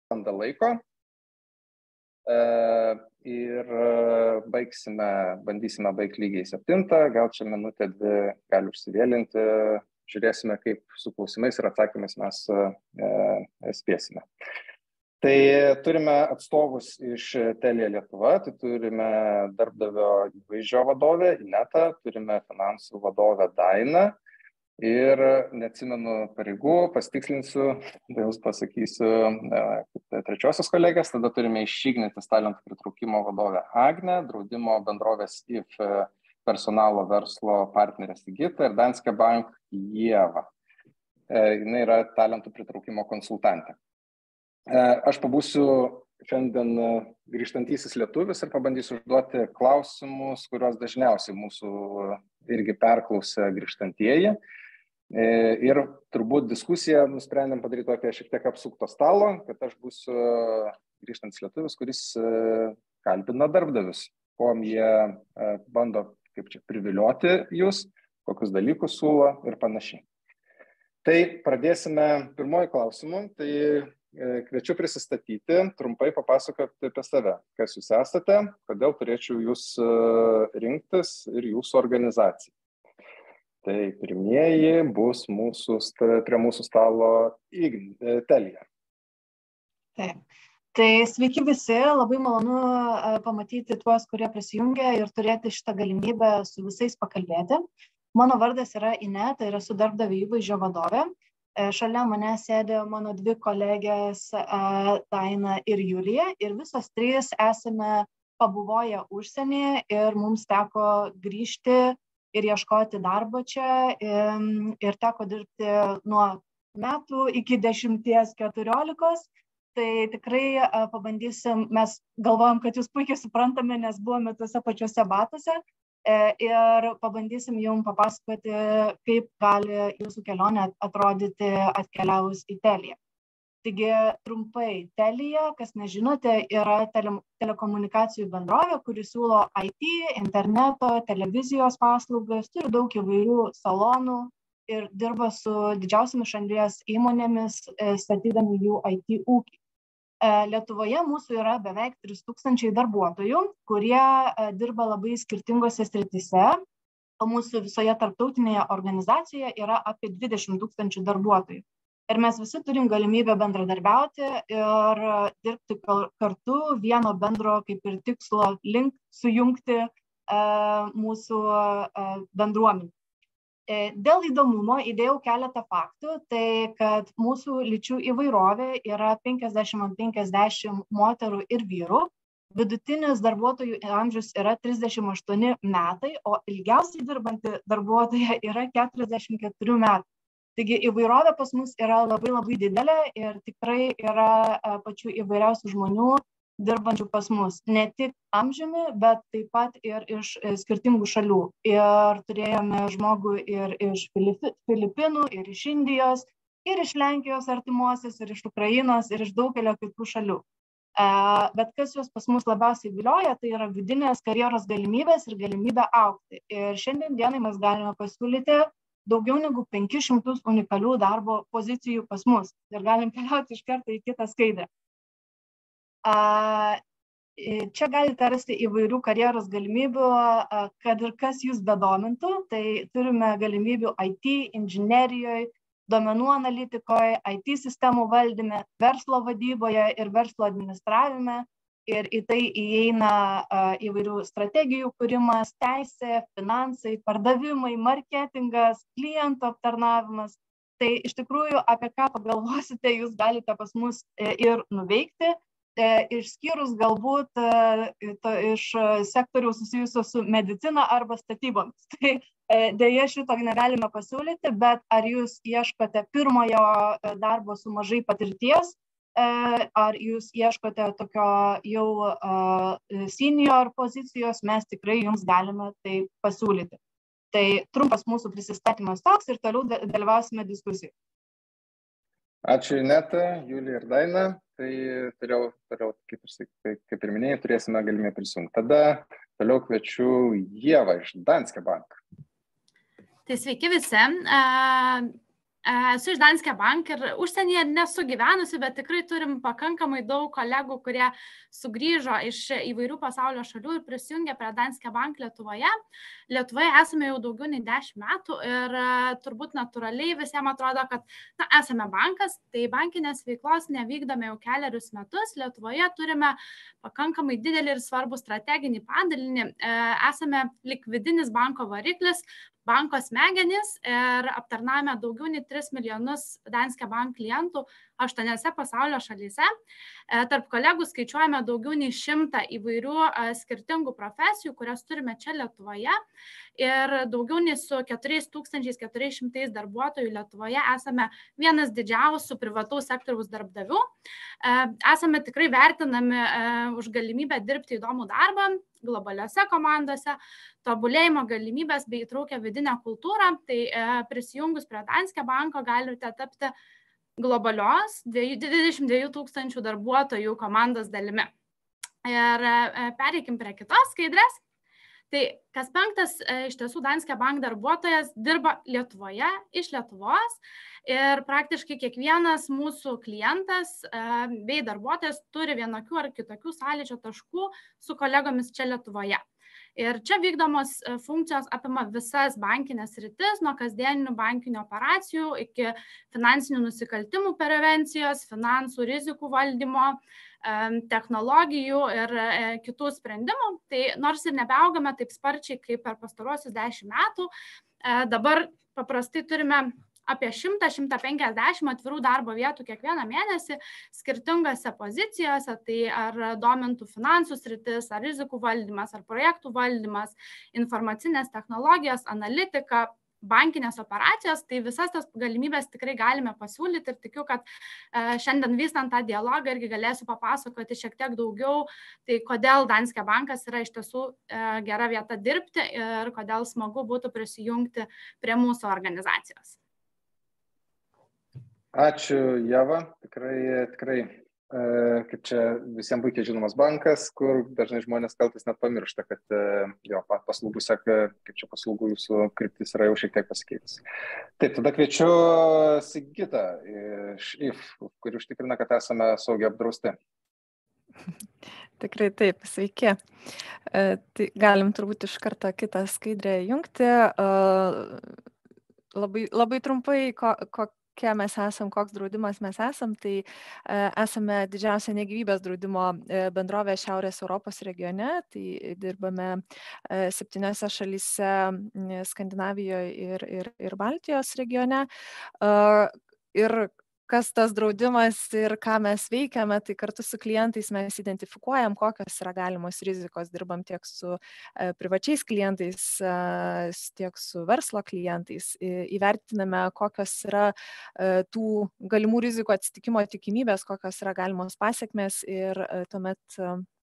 valandą laiko ir bandysime baigti lygiai 7, gal čia minutė 2 gali užsivėlinti, žiūrėsime, kaip su klausimais ir atsakymais mes spėsime. Tai turime atstovus iš Telia Lietuva, tai turime darbdavio įvaizdžio vadovę Inetą, turime finansų vadovę Dainą ir neatsimenu pareigų, pasitikslinsiu, jums pasakysiu trečiosios kolegės, tada turime iš Ignitis talentų pritraukimo vadovę Agnę, draudimo bendrovės IF personalo verslo partnerė Sigita ir Danske Bank Ieva. Jinai yra talentų pritraukimo konsultantė. Aš pabūsiu šiandien grįžtantysis lietuvis ir pabandysiu užduoti klausimus, kuriuos dažniausiai mūsų irgi perklausia grįžtantieji. Ir turbūt diskusiją nusprendėm padaryti tokią šiek tiek apsukto stalo, kad aš būsiu grįžtantis lietuvis, kuris kalbina darbdavius, kuom jie bando kaip čia privilioti jūs, kokius dalykus siūlo ir panašiai. Tai pradėsime pirmoju klausimu. Tai kviečiu prisistatyti, trumpai papasakoti apie save, kas jūs esate, kodėl turėčiau jūs rinktis ir jūsų organizaciją. Tai pirmieji bus prie mūsų stalo Telia. Taip. Tai sveiki visi, labai malonu pamatyti tuos, kurie prisijungia ir turėti šitą galimybę su visais pakalbėti. Mano vardas yra Ineta ir esu darbdavio įvaizdžio vadovė. Šalia mane sėdė mano 2 kolegės Daina ir Julija ir visos 3 esame pabuvoję užsienyje ir mums teko grįžti ir ieškoti darbo čia ir teko dirbti nuo metų iki 10-14. Tai tikrai pabandysim, mes galvojam, kad jūs puikiai suprantame, nes buvome tuose pačiuose batuose. Ir pabandysim jums papasakoti, kaip gali jūsų kelionė atrodyti atkeliavus į Teliją. Taigi trumpai, Telia, kas nežinote, yra telekomunikacijų bendrovė, kuri siūlo IT, interneto, televizijos paslaugas, turi daug įvairių salonų ir dirba su didžiausiamis šalies įmonėmis, statydami jų IT ūkį. Lietuvoje mūsų yra beveik 3000 darbuotojų, kurie dirba labai skirtingose srityse, o mūsų visoje tarptautinėje organizacijoje yra apie 20 000 darbuotojų. Ir mes visi turim galimybę bendradarbiauti ir dirbti kartu vieno bendro kaip ir tikslo link sujungti mūsų bendruomenę. Dėl įdomumo įdėjau keletą faktų, tai kad mūsų lyčių įvairovė yra 50-50 moterų ir vyrų, vidutinis darbuotojų amžius yra 38 metai, o ilgiausiai dirbanti darbuotoja yra 44 metų. Taigi įvairovė pas mus yra labai didelė ir tikrai yra pačių įvairiausių žmonių dirbančių pas mus, ne tik amžiumi, bet taip pat ir iš skirtingų šalių. Ir turėjome žmogų ir iš Filipinų, ir iš Indijos, ir iš Lenkijos artimuosios, ir iš Ukrainos, ir iš daugelio kitų šalių. Bet kas juos pas mus labiausiai vilioja, tai yra vidinės karjeros galimybės ir galimybė augti. Ir šiandien dienai mes galime pasiūlyti daugiau negu 500 unikalių darbo pozicijų pas mus. Ir galim keliauti iš karto į kitą skaidrę. Čia galite rasti įvairių karjeros galimybių, kad ir kas jūs bedomintų. Tai turime galimybių IT, inžinerijoje, duomenų analitikoje, IT sistemų valdyme, verslo vadyboje ir verslo administravime. Ir į tai įeina įvairių strategijų kūrimas, teisė, finansai, pardavimai, marketingas, klientų aptarnavimas. Tai iš tikrųjų, apie ką pagalvosite, jūs galite pas mus ir nuveikti. Išskyrus galbūt iš sektorių susijusio su medicina arba statybomis. Tai dėja šito negalime pasiūlyti, bet ar jūs ieškote pirmojo darbo su mažai patirties, ar jūs ieškote tokio jau senior pozicijos, mes tikrai jums galime tai pasiūlyti. Tai trumpas mūsų prisistatymas toks ir toliau dalyvausime diskusijoje. Ačiū Ineta, Julija ir Daina. Tai toliau, kaip ir minėjai, turėsime galimybę prisijungti. Tada toliau kviečiu Ievą iš Danske Bank. Tai sveiki visi. esu iš Danske Bank ir užsienyje nesu gyvenusi, bet tikrai turim pakankamai daug kolegų, kurie sugrįžo iš įvairių pasaulio šalių ir prisijungė prie Danske Bank Lietuvoje. Lietuvoje esame jau daugiau nei 10 metų ir turbūt natūraliai visiems atrodo, kad esame bankas, tai bankinės veiklos nevykdome jau kelerius metus. Lietuvoje turime pakankamai didelį ir svarbų strateginį padalinį. Esame likvidinis banko variklis, banko smegenys ir aptarnavome daugiau nei 3 milijonus Danske Bank klientų 8 pasaulio šalyse. Tarp kolegų skaičiuojame daugiau nei 100 įvairių skirtingų profesijų, kurias turime čia Lietuvoje. Ir daugiau nei su 4400 darbuotojų Lietuvoje esame vienas didžiausių privataus sektoriaus darbdavių. Esame tikrai vertinami už galimybę dirbti įdomų darbą globaliose komandose, tobulėjimo galimybės bei įtraukę vidinę kultūrą. Tai prisijungus prie Danske Banko galite tapti globalios 22 000 darbuotojų komandos dalimi. Ir pereikim prie kitos skaidrės. Tai kas 5 iš tiesų Danske Bank darbuotojas dirba Lietuvoje, iš Lietuvos ir praktiškai kiekvienas mūsų klientas bei darbuotojas turi vienokių ar kitokių sąlyčio taškų su kolegomis čia Lietuvoje. Ir čia vykdomos funkcijos apima visas bankinės sritis, nuo kasdieninių bankinių operacijų iki finansinių nusikaltimų prevencijos, finansų rizikų valdymo, technologijų ir kitų sprendimų. Tai nors ir nebeaugame taip sparčiai kaip per pastaruosius 10 metų, dabar paprastai turime apie 100-150 atvirų darbo vietų kiekvieną mėnesį skirtingose pozicijose, tai ar domintų finansų sritis, ar rizikų valdymas, ar projektų valdymas, informacinės technologijos, analitika, bankinės operacijos, tai visas tas galimybės tikrai galime pasiūlyti ir tikiu, kad šiandien vystant tą dialogą irgi galėsiu papasakoti šiek tiek daugiau, tai kodėl Danske Bankas yra iš tiesų gera vieta dirbti ir kodėl smagu būtų prisijungti prie mūsų organizacijos. Ačiū, Ieva. Tikrai, kaip čia visiems puikiai žinomas bankas, kur dažnai žmonės kartais net pamiršta, kad jo paslaugų seka, kaip čia paslaugų jūsų kryptis yra jau šiek tiek pasikeitęs. Taip, tada kviečiu Sigitą iš IF, kuri užtikrina, kad esame saugiai apdrausti. Tikrai taip, sveiki. Tai galim turbūt iš karto kitą skaidrę jungti. Labai trumpai, kokie mes esam, koks draudimas mes esam, tai esame didžiausia negyvybės draudimo bendrovė Šiaurės Europos regione, tai dirbame 7 šalyse Skandinavijoje ir Baltijos regione. Ir kas tas draudimas ir ką mes veikiame, tai kartu su klientais mes identifikuojam, kokios yra galimos rizikos, dirbam tiek su privačiais klientais, tiek su verslo klientais, įvertiname, kokios yra tų galimų rizikų atsitikimo tikimybės, kokios yra galimos pasekmės ir tuomet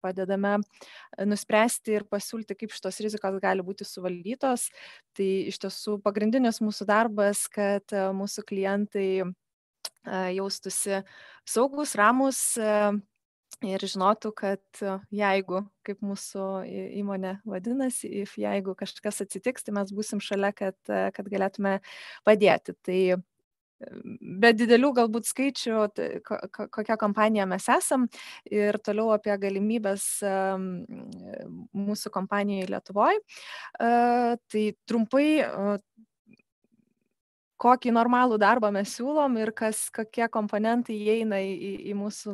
padedame nuspręsti ir pasiūlyti, kaip šitos rizikos gali būti suvaldytos. Tai iš tiesų pagrindinis mūsų darbas, kad mūsų klientai jaustųsi saugus, ramus ir žinotų, kad jeigu, kaip mūsų įmonė vadinasi, jeigu kažkas atsitiks, tai mes būsim šalia, kad galėtume padėti. Tai be didelių galbūt skaičių, kokia kompanija mes esam ir toliau apie galimybės mūsų kompanijai Lietuvoje. Tai trumpai, kokį normalų darbą mes siūlom ir kokie komponentai įeina į mūsų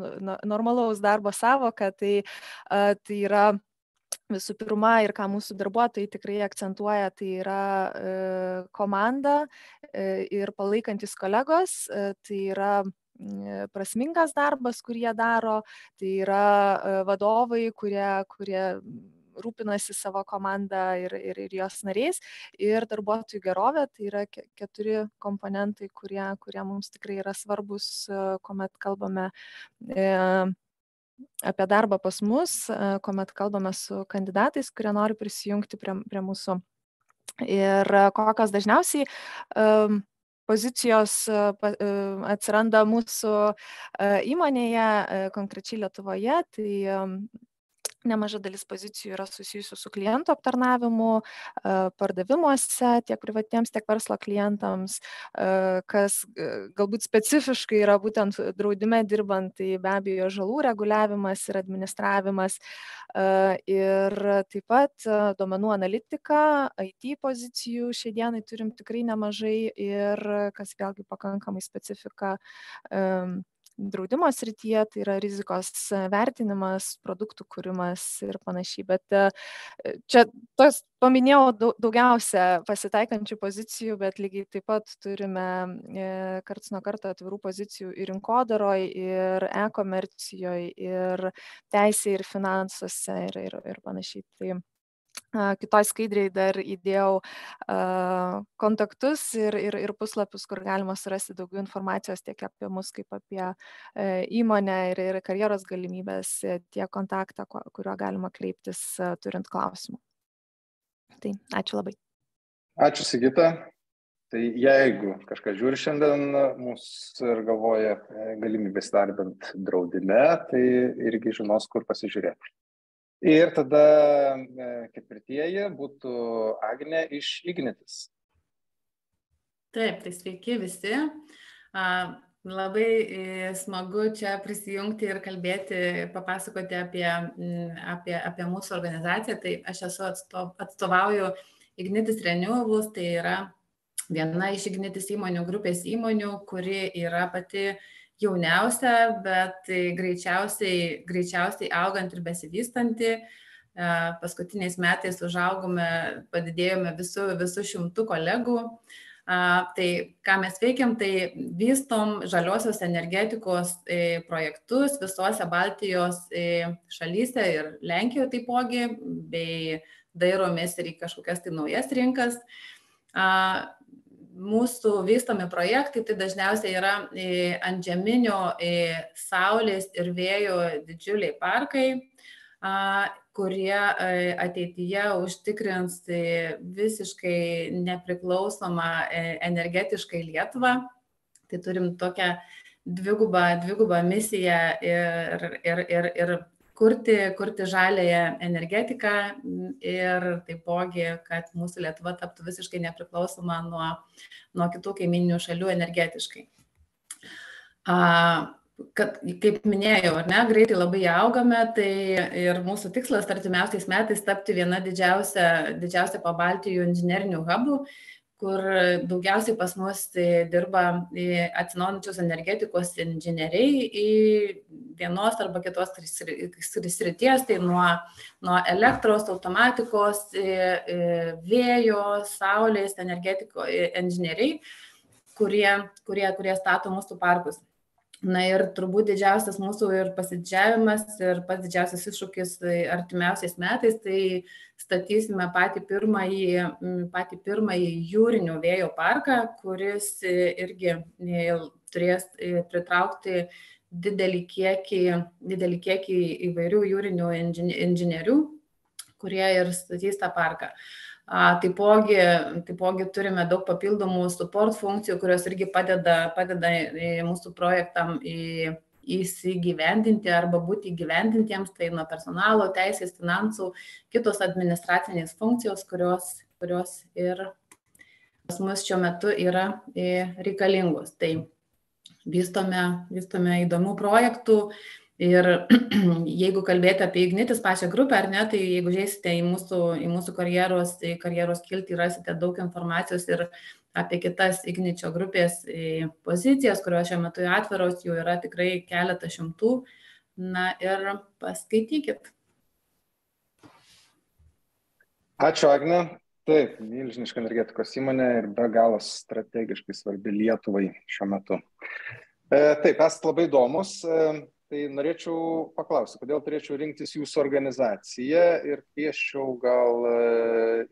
normalaus darbo sąvoką, tai yra visų pirma ir ką mūsų darbuotojai tikrai akcentuoja, tai yra komanda ir palaikantis kolegos, tai yra prasmingas darbas, kurį jie daro, tai yra vadovai, kurie rūpinasi savo komandą ir jos nariais, ir darbuotojų gerovė, tai yra 4 komponentai, kurie mums tikrai yra svarbus, kuomet kalbame apie darbą pas mus, kuomet kalbame su kandidatais, kurie nori prisijungti prie mūsų. Ir kokios dažniausiai pozicijos atsiranda mūsų įmonėje, konkrečiai Lietuvoje, tai Nemaža dalis pozicijų yra susijusių su klientų aptarnavimu, pardavimuose tiek privatiems, tiek verslo klientams. Kas galbūt specifiškai yra būtent draudime dirbant, tai be abejo žalų reguliavimas ir administravimas. Ir taip pat duomenų analitika, IT pozicijų šiai dienai turim tikrai nemažai ir kas vėlgi pakankamai specifika draudimo srityje, tai yra rizikos vertinimas, produktų kūrimas ir panašiai. Bet čia paminėjau daugiausia pasitaikančių pozicijų, bet lygiai taip pat turime karts nuo karto atvirų pozicijų ir rinkodaroje, ir e-komercijoje, ir teisėje, ir finansuose, ir panašiai. Tai kitoj skaidriai dar įdėjau kontaktus ir puslapius, kur galima surasti daugiau informacijos tiek apie mus, kaip apie įmonę ir karjeros galimybės, tiek kontaktą, kuriuo galima kreiptis turint klausimų. Tai ačiū labai. Ačiū, Sigita. Tai jeigu kažkas žiūri šiandien mūsų ir galvoja galimybės darbint draudime, tai irgi žinos, kur pasižiūrėti. Ir tada ketvirtieji būtų Agnė iš Ignitis. Taip, tai sveiki visi. Labai smagu čia prisijungti ir kalbėti, papasakoti apie mūsų organizaciją. Tai aš atstovauju Ignitis Renewables, tai yra viena iš Ignitis įmonių grupės įmonių, kuri yra pati jauniausia, bet greičiausiai augant ir besivystanti. Paskutiniais metais užaugome, padidėjome visų 100 kolegų. Tai ką mes veikiam, tai vystom žaliosios energetikos projektus visose Baltijos šalyse ir Lenkijoje taipogi, bei dairomės ir į kažkokias tai naujas rinkas. Mūsų vystomi projektai tai dažniausiai yra antžeminio saulės ir vėjo didžiuliai parkai, kurie ateityje užtikrins visiškai nepriklausomą energetiškai Lietuvą. Tai turim tokią dvigubą misiją ir kurti žaliąją energetiką ir taipogi, kad mūsų Lietuva taptų visiškai nepriklausoma nuo kitų kaimyninių šalių energetiškai. Kaip minėjau, greitai labai augame, tai ir mūsų tikslas artimiausiais metais tapti viena didžiausia Pabaltijų inžinerinių hubų, kur daugiausiai pas mus dirba atsinaujinančios energetikos inžinieriai į vienos arba kitos srities, tai nuo elektros, automatikos, vėjo, saulės, energetikos inžinieriai, kurie stato mūsų parkus. Na ir turbūt didžiausias mūsų ir pasididžiavimas ir pats didžiausias iššūkis artimiausiais metais, tai statysime patį pirmąjį jūrinių vėjo parką, kuris irgi turės pritraukti didelį kiekį įvairių jūrinių inžinierių, kurie ir statys tą parką. Taipogi turime daug papildomų support funkcijų, kurios irgi padeda mūsų projektam įsigyvendinti arba būti įgyvendintiems, tai nuo personalo, teisės, finansų, kitos administracinės funkcijos, kurios ir pas mus šiuo metu yra reikalingos. Tai vystome įdomių projektų. Ir jeigu kalbėti apie Ignitis pačią grupę, ar ne, tai jeigu žiūrėsite į mūsų karjeros kiltį, rasite daug informacijos ir apie kitas Igničio grupės pozicijas, kurios šiuo metu atviros, jų yra tikrai keletą šimtų. Na ir paskaitykit. Ačiū, Agne. Taip, milžiniška energetikos įmonė ir be galo strategiškai svarbi Lietuvai šiuo metu. Taip, esate labai įdomus. Tai norėčiau paklausti, kodėl turėčiau rinktis jūsų organizaciją ir kviesčiau gal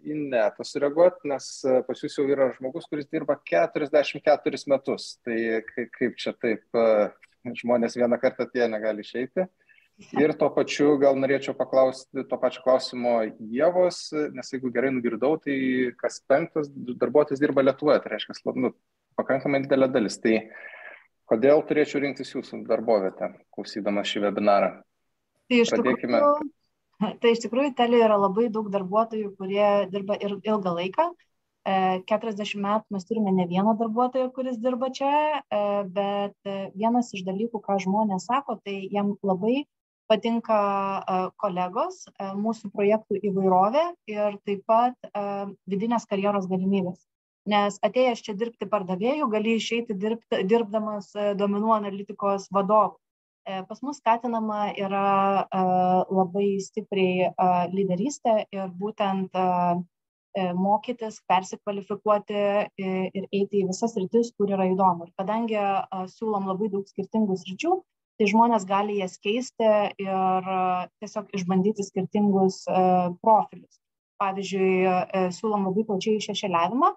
Inetą sureaguoti, nes pas jūs jau yra žmogus, kuris dirba 44 metus. Tai kaip čia taip, žmonės vieną kartą atėję negali išeiti. Ir tuo pačiu gal norėčiau paklausti to pačio klausimo Ievos, nes jeigu gerai nugirdau, tai kas 5 darbuotojas dirba Lietuvoje, tai reiškia pakankamai didelė dalis. Tai kodėl turėčiau rinktis jūsų darbovietę, klausydamas šį webinarą? Tai iš tikrųjų, Tai iš tikrųjų Telia yra labai daug darbuotojų, kurie dirba ir ilgą laiką. 40 metų mes turime ne vieną darbuotoją, kuris dirba čia, bet vienas iš dalykų, ką žmonės sako, tai jam labai patinka kolegos, mūsų projektų įvairovė ir taip pat vidinės karjeros galimybės. Nes atėjęs čia dirbti pardavėjų, gali išeiti dirbdamas duomenų analitikos vadovu. Pas mus skatinama yra labai stipriai lyderystė ir būtent mokytis, persikvalifikuoti ir eiti į visas sritis, kur yra įdomu. Ir kadangi siūlom labai daug skirtingų sričių, tai žmonės gali jas keisti ir tiesiog išbandyti skirtingus profilius. Pavyzdžiui, siūlom labai plačiai šešėliavimą.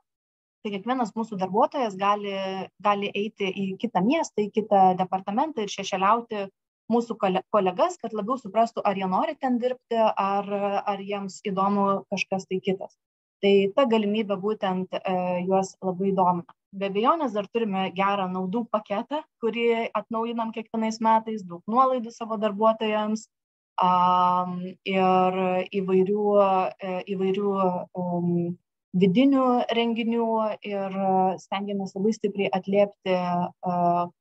Tai kiekvienas mūsų darbuotojas gali eiti į kitą miestą, į kitą departamentą ir šešėliauti mūsų kolegas, kad labiau suprastų, ar jie nori ten dirbti, ar jiems įdomu kažkas tai kitas. Tai ta galimybė būtent juos labai domina. Be abejonės dar turime gerą naudų paketą, kurį atnaujinam kiekvienais metais, daug nuolaidų savo darbuotojams ir įvairių vidinių renginių ir stengiamės labai stipriai atliepti,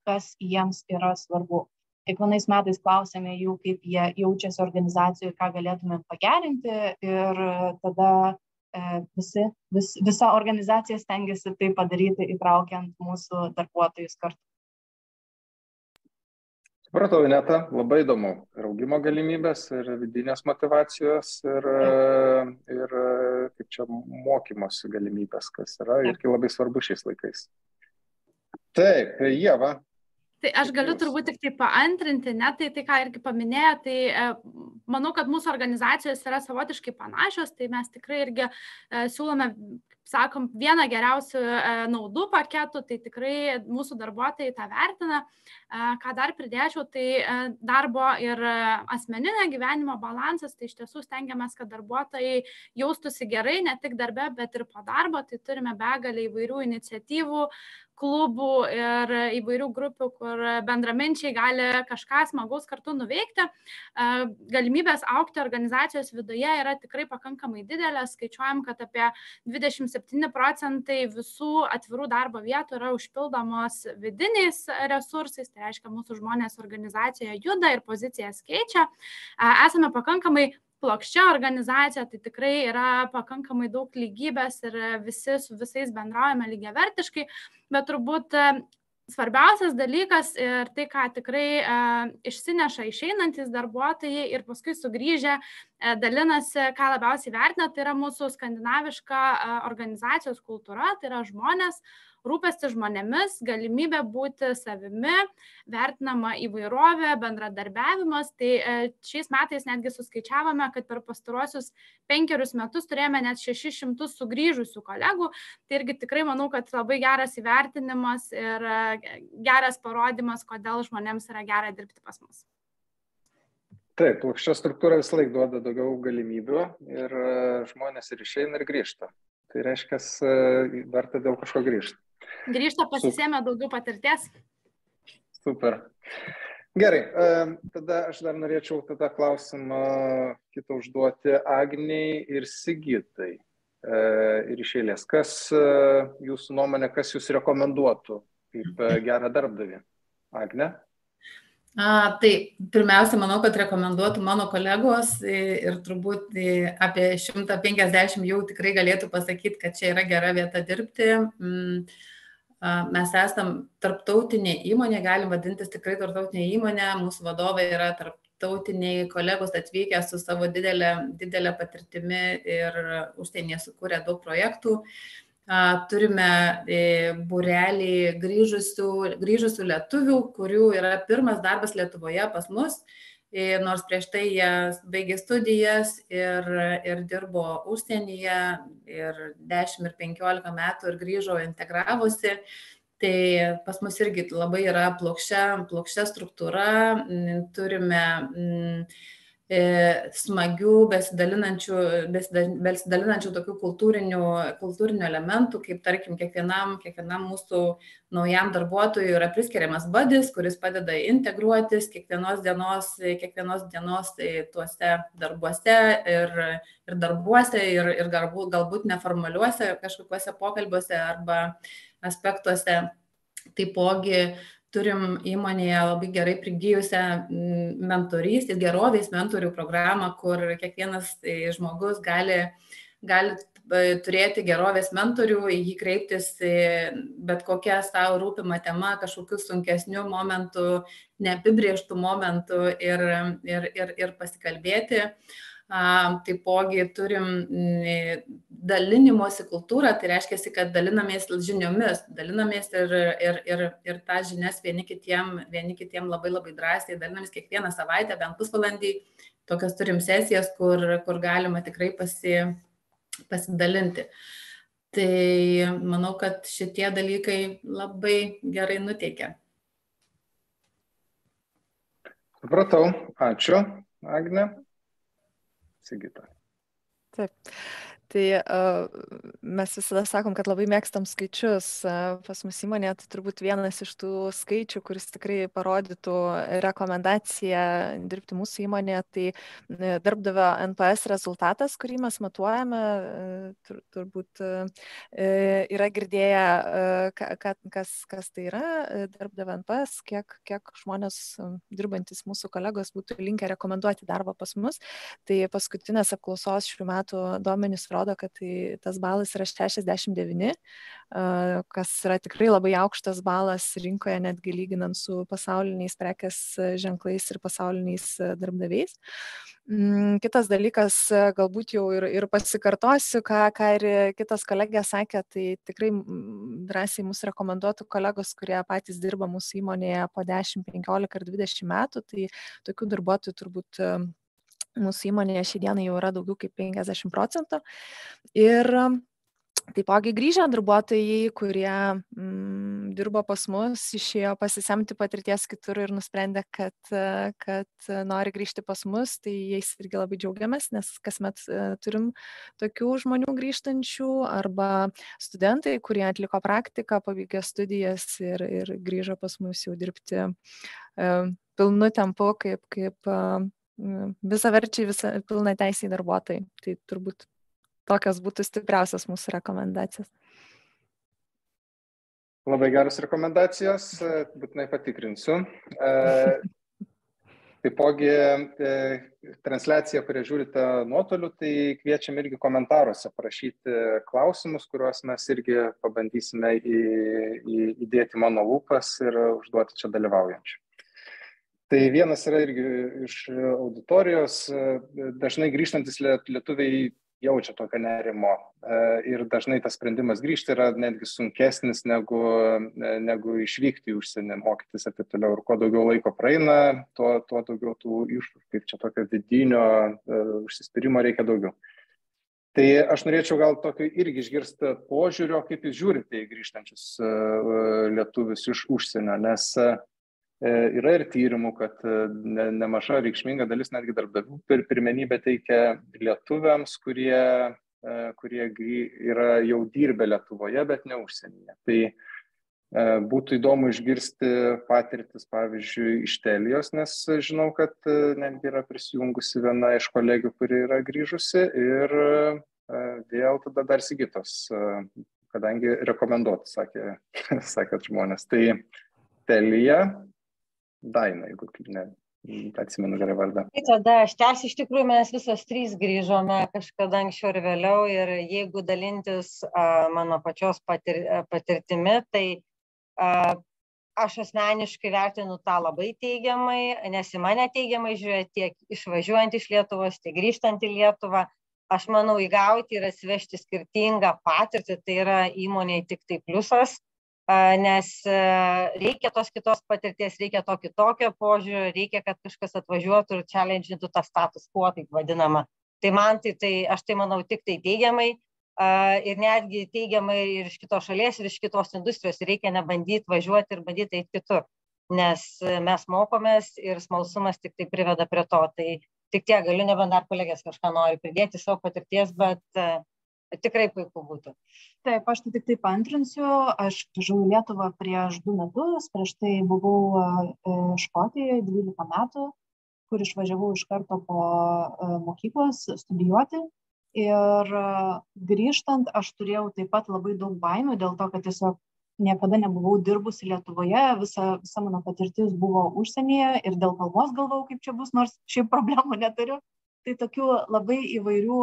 kas jiems yra svarbu. Kiekvienais metais klausėme jų, kaip jie jaučiasi organizacijoje, ką galėtume pagerinti ir tada visa organizacija stengiasi tai padaryti, įtraukiant mūsų darbuotojus kartu. Supratau, Ineta, labai įdomu. Ir augimo galimybės, ir vidinės motyvacijos, ir kaip čia mokymosi galimybės, kas yra irgi labai svarbu šiais laikais. Taip, Ieva. Tai aš galiu turbūt tik tai paantrinti, ne, tai ką irgi paminėjo, tai manau, kad mūsų organizacijos yra savotiškai panašios, tai mes tikrai irgi siūlome, sakom, vieną geriausių naudų paketų, tai tikrai mūsų darbuotojai tą vertina. Ką dar pridėčiau, tai darbo ir asmeninio gyvenimo balansas, tai iš tiesų stengiamės, kad darbuotojai jaustųsi gerai, ne tik darbe, bet ir po darbo, tai turime begalę įvairių iniciatyvų, klubų ir įvairių grupių, kur bendraminčiai gali kažką smagaus kartu nuveikti. Galimybės augti organizacijos viduje yra tikrai pakankamai didelės. Skaičiuojam, kad apie 27% visų atvirų darbo vietų yra užpildomos vidiniais resursais. Tai reiškia, mūsų žmonės organizacijoje juda ir pozicijas keičia. Esame pakankamai plokščia organizacija, tai tikrai yra pakankamai daug lygybės ir visi su visais bendraujame lygiavertiškai, bet turbūt svarbiausias dalykas ir tai, ką tikrai išsineša išeinantys darbuotojai ir paskui sugrįžę dalinasi, ką labiausiai vertina, tai yra mūsų skandinaviška organizacijos kultūra, tai yra žmonės, rūpestis žmonėmis, galimybė būti savimi, vertinama įvairovė, bendradarbiavimas. Tai šiais metais netgi suskaičiavome, kad per pastaruosius 5 metus turėjome net 600 sugrįžusių kolegų. Tai irgi tikrai manau, kad labai geras įvertinimas ir geras parodymas, kodėl žmonėms yra gera dirbti pas mus. Taip, plokščia struktūra vis laik duoda daugiau galimybių ir žmonės ir išeina ir grįžta. Tai reiškia, verta dėl kažko grįžti. Grįžta, pasisėmė daugiau patirties. Super. Gerai, tada aš dar norėčiau tada klausimą kitą užduoti Agnei ir Sigitai. Ir iš eilės, kas jūsų nuomonė, kas jūs rekomenduotų kaip gerą darbdavį? Agne? Tai pirmiausia, manau, kad rekomenduotų mano kolegos ir turbūt apie 150 jau tikrai galėtų pasakyti, kad čia yra gera vieta dirbti. Mes esam tarptautinė įmonė, galim vadintis tikrai tarptautinė įmonė, mūsų vadovai yra tarptautiniai kolegos atvykę su savo didelė patirtimi ir užsienyje sukūrė daug projektų. Turime būrelį grįžusių lietuvių, kurių yra pirmas darbas Lietuvoje pas mus, nors prieš tai jie baigė studijas ir dirbo užsienyje ir 10 ir 15 metų ir grįžo, integravosi. Tai pas mus irgi labai yra plokščia struktūra, turime smagių, besidalinančių tokių kultūrinių elementų, kaip tarkim kiekvienam mūsų naujam darbuotojui yra priskiriamas badis, kuris padeda integruotis kiekvienos dienos tuose darbuose ir darbuose ir galbūt neformaliuose kažkokiuose pokalbiuose arba aspektuose. Taipogi turim įmonėje labai gerai prigijusią mentorystės, gerovės mentorių programą, kur kiekvienas žmogus gali turėti gerovės mentorių, į jį kreiptis bet kokia savo rūpima tema, kažkokių sunkesnių momentų, neapibrieštų momentų ir pasikalbėti. Taipogi turim dalinimosi kultūrą, tai reiškia, kad dalinamės žiniomis, dalinamės ir tą žinias vieni kitiem labai drąsiai, dalinamės kiekvieną savaitę, bent pusvalandį, tokias turim sesijas, kur galima tikrai pasidalinti. Tai manau, kad šitie dalykai labai gerai nuteikia. Supratau, ačiū, Agne. Sigita. Taip. Tai mes visada sakom, kad labai mėgstam skaičius pas mus įmonėje, tai turbūt vienas iš tų skaičių, kuris tikrai parodytų rekomendaciją dirbti mūsų įmonėje, tai darbdavio NPS rezultatas, kurį mes matuojame, turbūt yra girdėję, kas tai yra darbdavio NPS, kiek žmonės dirbantis mūsų kolegos būtų linkę rekomenduoti darbą pas mus. Tai paskutinės apklausos šių metų duomenys rodo, kad tas balas yra 69, kas yra tikrai labai aukštas balas rinkoje, netgi lyginant su pasauliniais prekės ženklais ir pasauliniais darbdaviais. Kitas dalykas, galbūt jau ir pasikartosiu, ką ir kitas kolegės sakė, tai tikrai drąsiai mūsų rekomenduotų kolegos, kurie patys dirba mūsų įmonėje po 10, 15 ar 20 metų, tai tokių darbuotojų turbūt mūsų įmonėje šį dieną jau yra daugiau kaip 50%. Ir taipogi grįžę darbuotojai, kurie dirbo pas mus, išėjo pasisemti patirties kitur ir nusprendė, kad nori grįžti pas mus, tai jais irgi labai džiaugiamės, nes kasmet turim tokių žmonių grįžtančių, arba studentai, kurie atliko praktiką, pabaigė studijas ir grįžo pas mus jau dirbti pilnu tempu, kaip visaverčiai, pilna teisiai darbuotojai. Tai turbūt tokios būtų stipriausias mūsų rekomendacijos. Labai geros rekomendacijos, būtinai patikrinsiu. Taipogi transliaciją, kurią žiūrite nuotoliu, tai kviečiam irgi komentaruose parašyti klausimus, kuriuos mes irgi pabandysime įdėti mano lūpas ir užduoti čia dalyvaujančių. Tai vienas yra irgi iš auditorijos, dažnai grįžtantis lietuviai jaučia tokio nerimo ir dažnai tas sprendimas grįžti yra netgi sunkesnis negu išvykti į užsienį, mokytis ir taip toliau. Ir kuo daugiau laiko praeina, tuo daugiau tų iššūkių, kaip čia tokio vidinio užsispyrimo reikia daugiau. Tai aš norėčiau gal tokio irgi išgirsti požiūrio, kaip jūs žiūrite į grįžtančius lietuvius iš užsienio, nes yra ir tyrimų, kad nemaža reikšminga dalis netgi darbdavių pirmenybę teikia lietuviams, kurie yra jau dirbę Lietuvoje, bet ne užsienyje. Tai būtų įdomu išgirsti patirtis, pavyzdžiui, iš Telijos, nes žinau, kad netgi yra prisijungusi viena iš kolegių, kuri yra grįžusi, ir vėl tada dar Sigitos, kadangi rekomenduoti, sakėt žmonės. Tai Telija, Daina, jeigu atsimenu gerai vardą. Tai tada aš tęsiu, iš tikrųjų mes visos trys grįžome kažkada anksčiau ir vėliau, ir jeigu dalintis mano pačios patirtimi, tai aš asmeniškai vertinu tą labai teigiamai, nes į mane teigiamai žiūrė tiek išvažiuojant iš Lietuvos, tiek grįžtant į Lietuvą. Aš manau, įgauti ir atsivežti skirtingą patirtį, tai yra įmonėje tik tai pliusas. Nes reikia tos kitos patirties, reikia to kitokio požiūrio, reikia, kad kažkas atvažiuotų ir challenge'intų tą status quo, taip vadinamą. Tai man aš tai manau tik tai teigiamai ir netgi teigiamai ir iš kitos šalies, ir iš kitos industrijos. Reikia nebandyti važiuoti ir bandyti eiti kitur, nes mes mokomės ir smalsumas tik tai priveda prie to. Tai Tik tiek galiu, nebent dar kolegės kažką nori pridėti savo patirties, bet tikrai puiku būtų. Taip, aš tai tik taip antrinsiu. Aš grįžau į Lietuvą prieš 2 metus, prieš tai buvau Škotijoje 12 metų, kur išvažiavau iš karto po mokyklos studijuoti. Ir grįžtant, aš turėjau taip pat labai daug baimių, dėl to, kad tiesiog niekada nebuvau dirbusi Lietuvoje, visa mano patirtis buvo užsienyje ir dėl kalbos galvojau, kaip čia bus, nors šiaip problemų neturiu. Tai tokių labai įvairių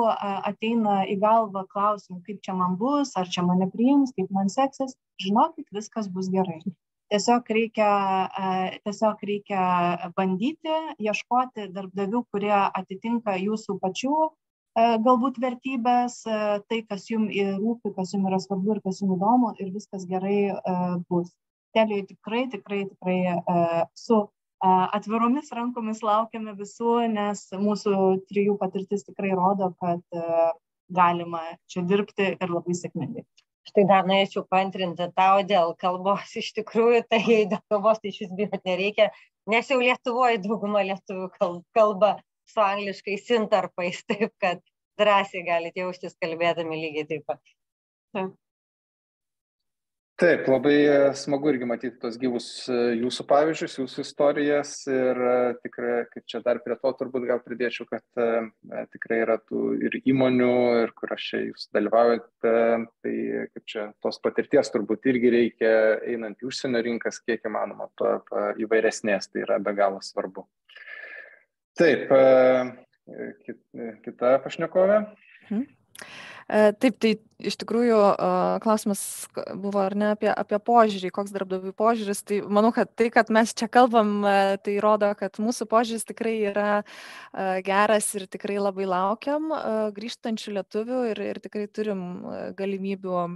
ateina į galvą klausimų, kaip čia man bus, ar čia mane priims, kaip man seksis. Žinokit, viskas bus gerai. Tiesiog reikia bandyti, ieškoti darbdavių, kurie atitinka jūsų pačių galbūt vertybės, tai, kas jums rūpi, kas jums yra svarbu ir kas jums įdomu, ir viskas gerai bus. Telijoje tikrai su atviromis rankomis laukiame visų, nes mūsų 3 patirtis tikrai rodo, kad galima čia dirbti ir labai sėkmingai. Štai dar norėčiau paantrinti tau dėl kalbos. Iš tikrųjų, tai dėl kalbos tai iš vis bijot nereikia, nes jau Lietuvoje dauguma lietuvių kalba su angliškais intarpais, taip kad drąsiai galite jaustis kalbėdami lygiai taip pat. Taip, labai smagu irgi matyti tos gyvus jūsų pavyzdžius, jūsų istorijas ir tikrai, kaip čia dar prie to turbūt gal pridėčiau, kad tikrai yra tų ir įmonių, ir kur aš čia jūs dalyvaujate, tai kaip čia tos patirties turbūt irgi reikia einant į užsienio rinkas, kiek įmanoma įvairesnės, tai yra be galo svarbu. Taip, kita pašnekovė. Taip, tai iš tikrųjų klausimas buvo ar ne apie požiūrį, koks darbdavių požiūris. Tai manau, kad tai, kad mes čia kalbam, tai rodo, kad mūsų požiūris tikrai yra geras ir tikrai labai laukiam grįžtančių lietuvių ir tikrai turim galimybių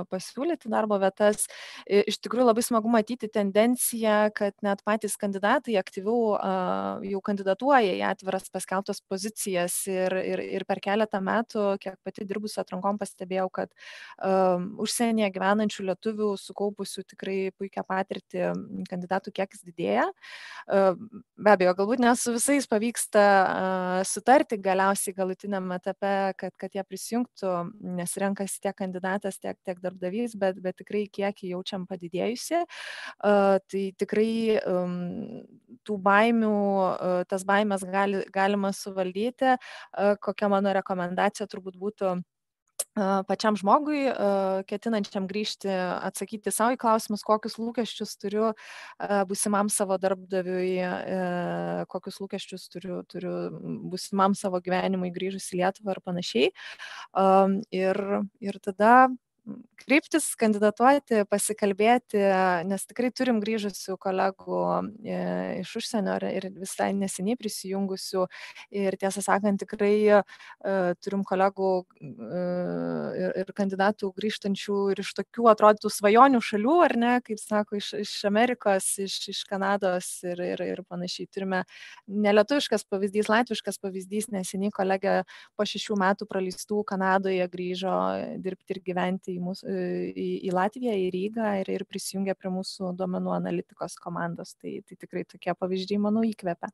pasiūlyti darbo vietas. Iš tikrųjų labai smagu matyti tendenciją, kad net patys kandidatai aktyviau jau kandidatuoja į atviras paskelbtas pozicijas ir per keletą metų, kiek pati dirbusi atrankom, pastebėjau, kad užsienyje gyvenančių lietuvių sukaupusių tikrai puikią patirtį kandidatų kiekis didėja. Be abejo, galbūt ne su visais pavyksta sutarti galiausiai galutiniam etape, kad jie prisijungtų, nes renkasi tiek kandidatas, tiek darbdavys, bet tikrai kiekį jaučiam padidėjusi. Tai tikrai tų baimių, tas baimės galima suvaldyti. Kokia mano rekomendacija turbūt būtų pačiam žmogui, ketinančiam grįžti, atsakyti savo į klausimus, kokius lūkesčius turiu būsimam savo darbdaviui, kokius lūkesčius turiu būsimam savo gyvenimui grįžus į Lietuvą ir panašiai. Ir tada kreiptis, kandidatuoti, pasikalbėti, nes tikrai turim grįžusių kolegų iš užsienio ir visai neseniai prisijungusių. Ir tiesą sakant, tikrai turim kolegų ir kandidatų grįžtančių ir iš tokių atrodytų svajonių šalių, ar ne, kaip sako, iš Amerikos, iš Kanados ir panašiai. Turime nelietuviškas pavyzdys, latviškas pavyzdys, neseniai kolegė po 6 metų praleistų Kanadoje grįžo dirbti ir gyventi į Latviją, į Rygą ir prisijungė prie mūsų duomenų analitikos komandos. Tai tikrai tokie pavyzdžiai, manau, įkvepia.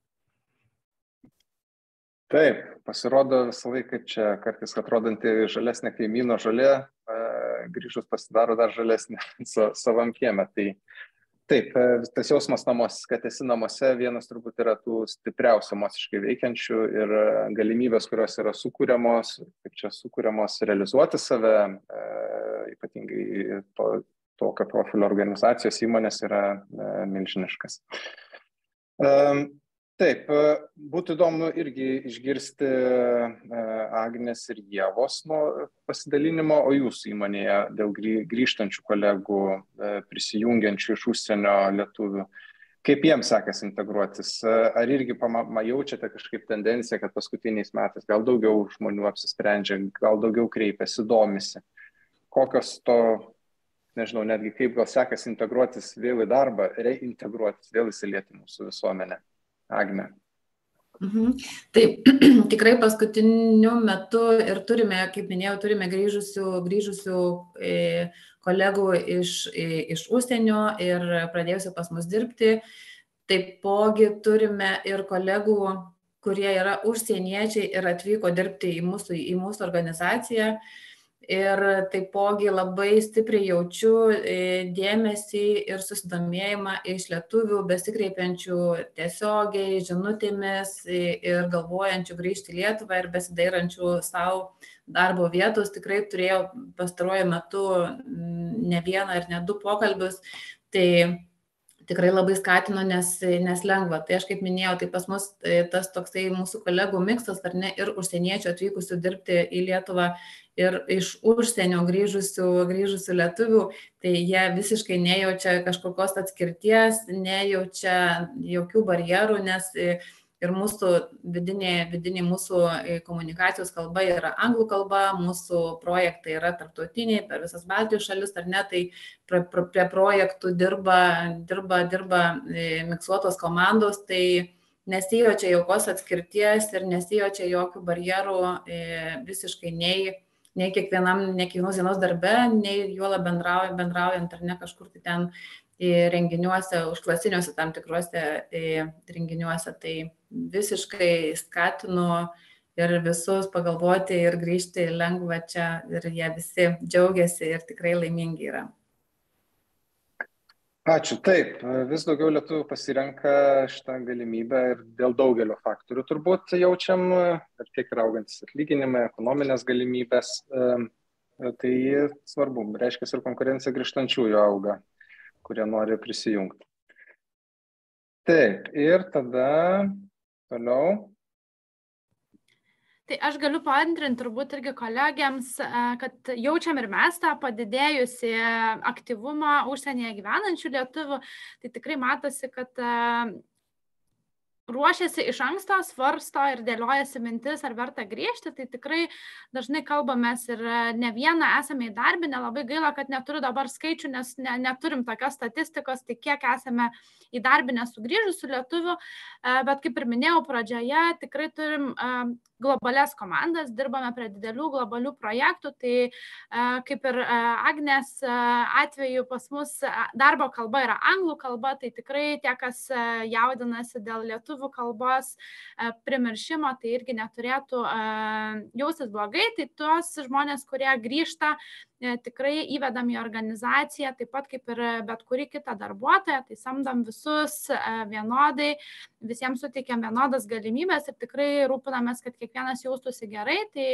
Taip, pasirodo visą laiką čia kartais atrodanti žalesnė kaimyno žolė, grįžus pasidaro dar žalesnė savam kieme. Tai taip, tas jausmas namuose, kad esi namuose, vienas turbūt yra tų stipriausių emociškai veikiančių ir galimybės, kurios yra sukūriamos, kaip čia sukūriamos realizuoti save, ypatingai tokio profilio organizacijos įmonės yra milžiniškas. Taip, būtų įdomu irgi išgirsti Agnės ir Ievos pasidalinimo, o jūsų įmonėje dėl grįžtančių kolegų prisijungiančių iš užsienio lietuvių. Kaip jiems sekasi integruotis? Ar irgi jaučiate kažkaip tendenciją, kad paskutiniais metais gal daugiau žmonių apsisprendžia, gal daugiau kreipiasi, domisi? Kokios to, nežinau, netgi kaip gal sekasi integruotis vėl į darbą, reintegruotis, vėl įsilieti mūsų visuomenę? Agne. Taip, tikrai paskutiniu metu ir turime, kaip minėjau, turime grįžusių kolegų iš užsienio ir pradėjusių pas mus dirbti. Taipogi turime ir kolegų, kurie yra užsieniečiai ir atvyko dirbti į mūsų organizaciją. Ir taipogi labai stipriai jaučiu dėmesį ir susidomėjimą iš lietuvių besikreipiančių tiesiogiai žinutėmis ir galvojančių grįžti į Lietuvą ir besidairančių savo darbo vietos. Tikrai turėjau pastaruoju metu ne vieną ir ne du pokalbius. Tai tikrai labai skatino, nes lengva. Tai aš kaip minėjau, tai pas mus tas toksai mūsų kolegų miksas, ar ne, ir užsieniečių atvykusių dirbti į Lietuvą ir iš užsienio grįžusių lietuvių, tai jie visiškai nejaučia kažkokios atskirties, nejaučia jokių barjerų, nes ir mūsų vidinė mūsų komunikacijos kalba yra anglų kalba, mūsų projektai yra tarptautiniai per visas Baltijos šalis, ar ne, tai prie projektų dirba miksuotos komandos, tai nesijaučia jokios atskirties ir nesijaučia jokių barjerų visiškai nei kiekvienos dienos darbe, nei juolab bendraujant ar ne kažkur tai ten renginiuose, užklasiniuose tam tikruose renginiuose. Tai visiškai skatinu ir visus pagalvoti ir grįžti lengva čia ir jie visi džiaugiasi ir tikrai laimingi yra. Ačiū. Taip, vis daugiau lietuvių pasirenka šitą galimybę ir dėl daugelio faktorių turbūt jaučiam, ir tiek ir augantis atlyginimai, ekonominės galimybės. Tai svarbu, reiškia ir konkurencija grįžtančiųjų auga, kurie nori prisijungti. Taip, ir tada toliau. Tai aš galiu paantrinti turbūt irgi kolegiams, kad jaučiam ir mes tą padidėjusi aktyvumą užsienyje gyvenančių lietuvių. Tai tikrai matosi, kad ruošiasi iš anksto, svarsto ir dėliojasi mintis, ar verta grįžti. Tai tikrai dažnai kalbamės ir ne vieną esame įdarbinę. Labai gaila, kad neturiu dabar skaičių, nes neturim tokios statistikos, tai kiek esame įdarbinę sugrįžusių lietuvių. Bet kaip ir minėjau pradžioje, tikrai turim globalias komandas, dirbame prie didelių globalių projektų, tai kaip ir Agnės atveju pas mus darbo kalba yra anglų kalba, tai tikrai tie, kas jaudinasi dėl lietuvių kalbos primiršimo, tai irgi neturėtų jaustis blogai. Tai tuos žmonės, kurie grįžta, tikrai įvedam į organizaciją, taip pat kaip ir bet kurį kitą darbuotoją, tai samdom visus vienodai, visiems suteikiam vienodas galimybės ir tikrai rūpinamės, kad kiekvienas jaustųsi gerai. Tai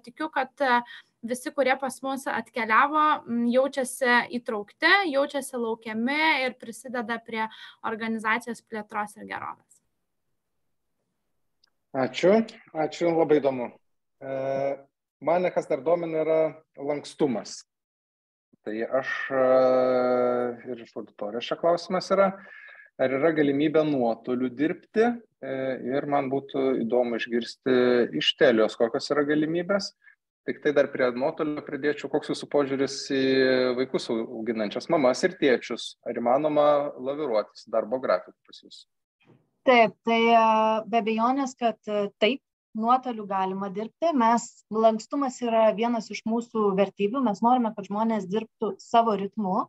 tikiu, kad visi, kurie pas mus atkeliavo, jaučiasi įtraukti, jaučiasi laukiami ir prisideda prie organizacijos plėtros ir gerovės. Ačiū, labai įdomu. Mane kas dar domina yra lankstumas. Tai aš ir iš auditorijos šia klausimas yra, ar yra galimybė nuotoliu dirbti ir man būtų įdomu išgirsti iš Telios, kokios yra galimybės. Tik tai dar prie nuotolio pridėčiau, koks jūsų požiūris į vaikus auginančias mamas ir tėčius. Ar įmanoma laviruotis darbo grafiku pas jūs? Taip, tai be abejonės, kad taip. Nuotoliu galima dirbti. Lankstumas yra vienas iš mūsų vertybių. Mes norime, kad žmonės dirbtų savo ritmu.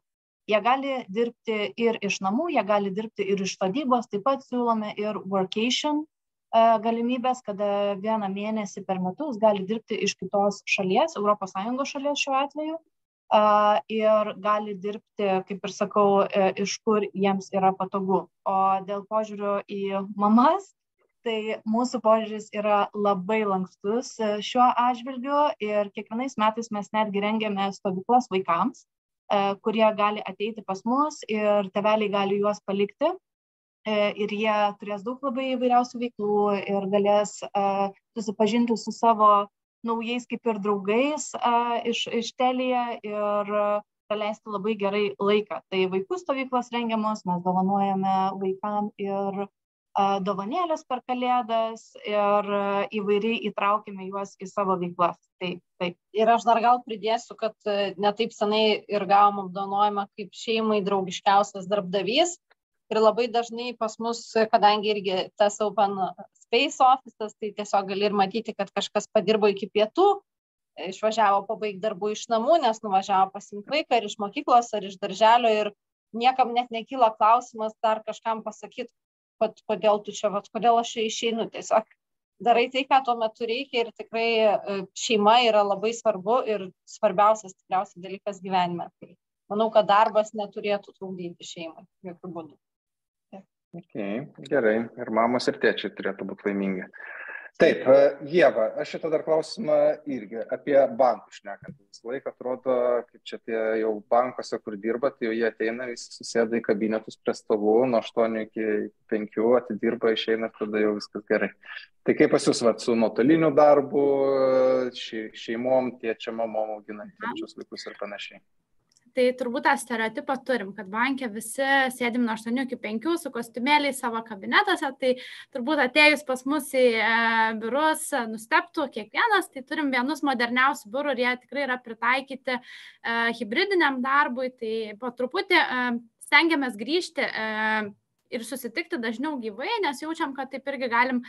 Jie gali dirbti ir iš namų, jie gali dirbti ir iš sodybos. Taip pat siūlome ir workation galimybės, kada vieną mėnesį per metus gali dirbti iš kitos šalies, ES šalies šiuo atveju. Ir gali dirbti, kaip ir sakau, iš kur jiems yra patogu. O dėl požiūrio į mamas, tai mūsų požiūris yra labai lankstus šiuo atžvilgiu ir kiekvienais metais mes netgi rengiame stovyklas vaikams, kurie gali ateiti pas mus ir tėveliai gali juos palikti. Ir jie turės daug labai įvairiausių veiklų ir galės susipažinti su savo naujais kaip ir draugais iš Telia ir praleisti labai gerai laiką. Tai vaikų stovyklos rengiamos, mes dovanojame vaikam ir dovanėlės per Kalėdas ir įvairiai įtraukime juos į savo veiklas. Taip. Ir aš dar gal pridėsiu, kad netaip senai ir gavom apdovanojimą kaip šeimai draugiškiausias darbdavys. Ir labai dažnai pas mus, kadangi irgi tas Open Space office'as, tai tiesiog gali ir matyti, kad kažkas padirbo iki pietų, išvažiavo pabaigti darbų iš namų, nes nuvažiavo pasiimti vaiką ar iš mokyklos, ar iš darželio ir niekam net nekyla klausimas dar kažkam pasakyti, kodėl tu čia, kodėl aš čia išeinu. Tiesiog darai tai, ką tuo metu reikia ir tikrai šeima yra labai svarbu ir svarbiausias tikriausiai dalykas gyvenime. Tai manau, kad darbas neturėtų trukdyti šeimai, jokių būdų. Okay, gerai, ir mamos ir tėčiai turėtų būti laimingi. Taip, Ieva, aš šitą dar klausimą irgi apie bankų šnekant. Visą laiką atrodo, kaip čia tie jau bankuose, kur dirba, tai jau jie ateina, visi susėda į kabinetus prie stalų, nuo 8 iki 5 atidirba, išeina ir tada jau viskas gerai. Tai kaip pas jūs su nuotoliniu darbu, šeimom, tėčiam, mamom auginančius vaikus ir panašiai? Tai turbūt tą stereotipą turim, kad banke visi sėdim nuo 8 iki 5 su kostiumėliais savo kabinetuose, tai turbūt atėjus pas mus į biurus nustebtų kiekvienas, tai turim vienus moderniausių biurų ir jie tikrai yra pritaikyti hibridiniam darbui, tai po truputį stengiamės grįžti ir susitikti dažniau gyvai, nes jaučiam, kad taip irgi galim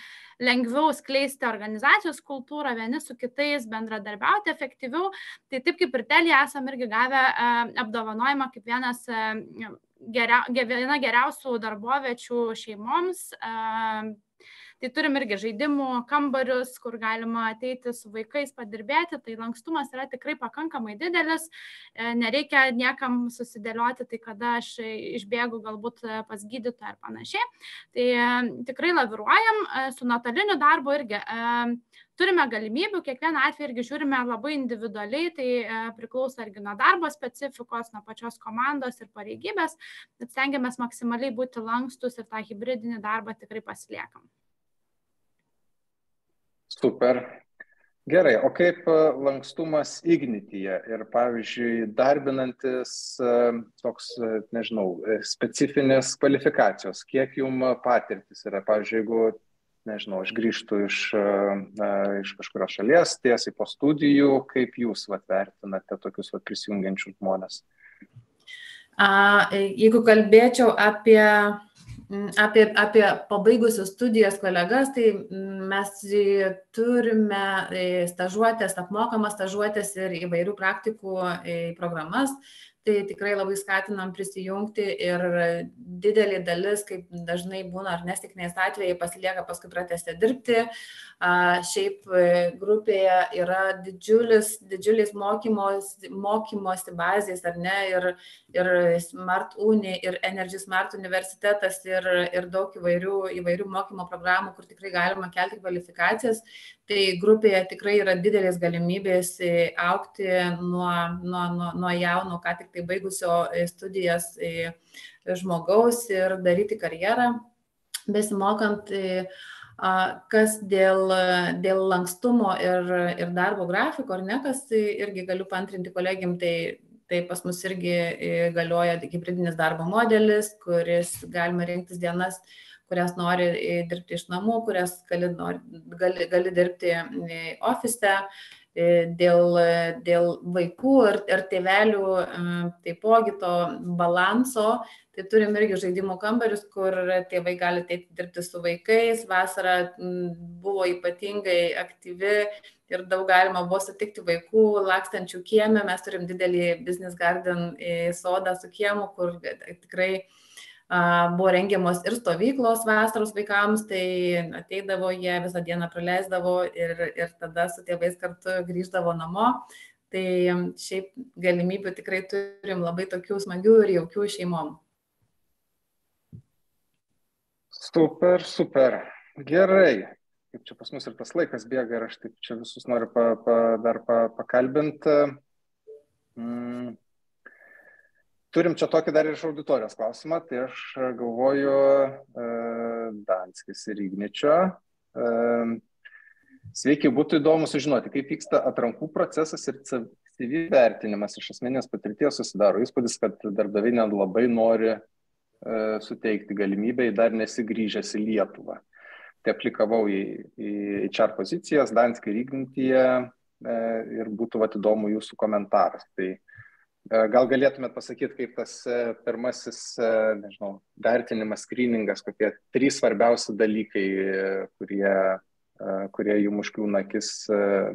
lengviau skleisti organizacijos kultūrą, vieni su kitais bendradarbiauti efektyviau. Tai taip kaip ir Telia esam irgi gavę apdovanojimą kaip viena geriausių darboviečių šeimoms. Tai turim irgi žaidimų kambarius, kur galima ateiti su vaikais padirbėti, tai lankstumas yra tikrai pakankamai didelis, nereikia niekam susidėlioti, tai kada aš išbėgu galbūt pas gydytoją ar panašiai. Tai tikrai laviruojam, su nuotoliniu darbu irgi turime galimybių, kiekvieną atveju irgi žiūrime labai individualiai, tai priklauso irgi nuo darbo specifikos, nuo pačios komandos ir pareigybės, bet stengiamės maksimaliai būti lankstus ir tą hibridinį darbą tikrai pasiliekam. Super. Gerai, o kaip lankstumas Ignityje ir, pavyzdžiui, darbinantis toks, nežinau, specifinės kvalifikacijos, kiek jums patirtis yra? Pavyzdžiui, jeigu, nežinau, aš grįžtu iš kažkurios šalies, tiesiai po studijų, kaip jūs vertinate tokius prisijungiančius žmonės? Jeigu kalbėčiau apie pabaigusius studijas kolegas, tai mes turime stažuotės, apmokamas stažuotės ir įvairių praktikų programas. Tai tikrai labai skatinam prisijungti ir didelė dalis, kaip dažnai būna ar nesėkmės atvejai, pasilieka paskui pratęsti dirbti. Šiaip grupėje yra didžiulis mokymosi bazės, ar ne, ir Smart Uni, ir Energy Smart universitetas, ir daug įvairių mokymo programų, kur tikrai galima kelti kvalifikacijas. Tai grupėje tikrai yra didelės galimybės augti nuo jauno, ką tik tai baigusio studijas žmogaus ir daryti karjerą, besimokant. Kas dėl lankstumo ir darbo grafiko, ar ne, kas irgi galiu paantrinti kolegiam, tai pas mus irgi galioja hibridinis darbo modelis, kuris galima rinktis dienas, kurias nori dirbti iš namų, kurias gali dirbti ofise. Dėl vaikų ir tėvelių taipogi to balanso, tai turim irgi žaidimų kambarius, kur tėvai gali dirbti su vaikais. Vasara buvo ypatingai aktyvi ir daug galima buvo sutikti vaikų lakstančių kieme. Mes turim didelį Business Garden sodą su kiemu, kur tikrai buvo rengiamos ir stovyklos vasaros vaikams, tai ateidavo jie, visą dieną praleisdavo ir tada su tėvais kartu grįždavo namo. Tai šiaip galimybių tikrai turim labai tokių smagių ir jaukių šeimom. Super. Gerai. Kaip čia pas mus ir tas laikas bėga ir aš taip čia visus noriu dar pakalbinti. Turim čia tokį dar iš auditorijos klausimą, tai aš galvoju Danskis ir Igničio. Sveiki, būtų įdomu sužinoti, kaip vyksta atrankų procesas ir CV vertinimas. Iš asmeninės patirties susidaro įspūdis, kad darbdaviai net labai nori suteikti galimybę dar nesigrįžęs į Lietuvą. Tai aplikavau į HR pozicijas Danske ir Ignityje ir būtų įdomu jūsų komentaras. Tai gal galėtumėt pasakyti, kaip tas pirmasis, nežinau, vertinimas, skryningas, kokie 3 svarbiausi dalykai, kurie jums užkliūna akis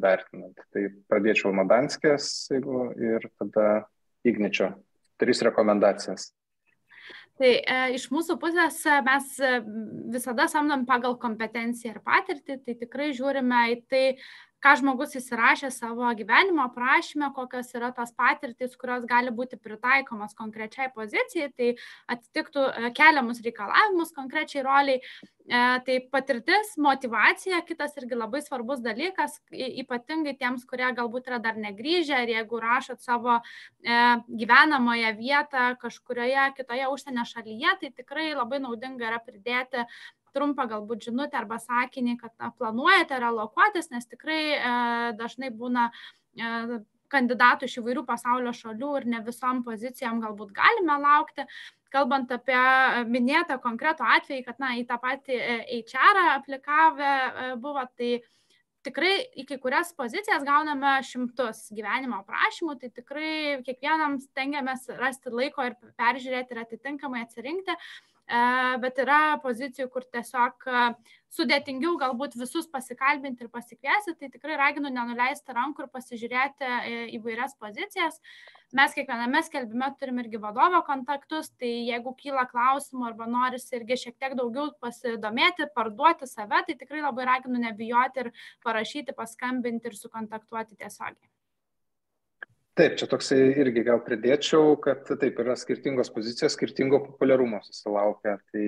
vertinant. Tai pradėčiau nuo Danskės ir tada Igničio. 3 rekomendacijas. Tai iš mūsų pusės mes visada samdom pagal kompetenciją ir patirtį, tai tikrai žiūrime į tai, ką žmogus įsirašė savo gyvenimo aprašyme, kokios yra tos patirtys, kurios gali būti pritaikomas konkrečiai pozicijai, tai atitiktų keliamus reikalavimus konkrečiai roliai. Tai patirtis, motyvacija, kitas irgi labai svarbus dalykas, ypatingai tiems, kurie galbūt yra dar negrįžę ir jeigu rašot savo gyvenamąją vietą kažkurioje kitoje užsienio šalyje, tai tikrai labai naudinga yra pridėti trumpą galbūt žinutę arba sakinį, kad planuojate relokuotis, nes tikrai dažnai būna kandidatų iš įvairių pasaulio šalių ir ne visom pozicijom galbūt galime laukti. Kalbant apie minėtą konkretų atvejį, kad į tą patį HR aplikavę buvo, tai tikrai į kai kurias pozicijas gauname šimtus gyvenimo aprašymų, tai tikrai kiekvienam stengiamės rasti laiko ir peržiūrėti ir atitinkamai atsirinkti. Bet yra pozicijų, kur tiesiog sudėtingiau galbūt visus pasikalbinti ir pasikviesti, tai tikrai raginu nenuleisti rankų ir pasižiūrėti įvairias pozicijas. Mes kiekviename skelbime turim irgi vadovo kontaktus, tai jeigu kyla klausimų arba norisi irgi šiek tiek daugiau pasidomėti, parduoti save, tai tikrai labai raginu nebijoti ir parašyti, paskambinti ir sukontaktuoti tiesiogiai. Taip, čia toksai irgi gal pridėčiau, kad taip yra skirtingos pozicijos, skirtingo populiarumo susilaukia. Tai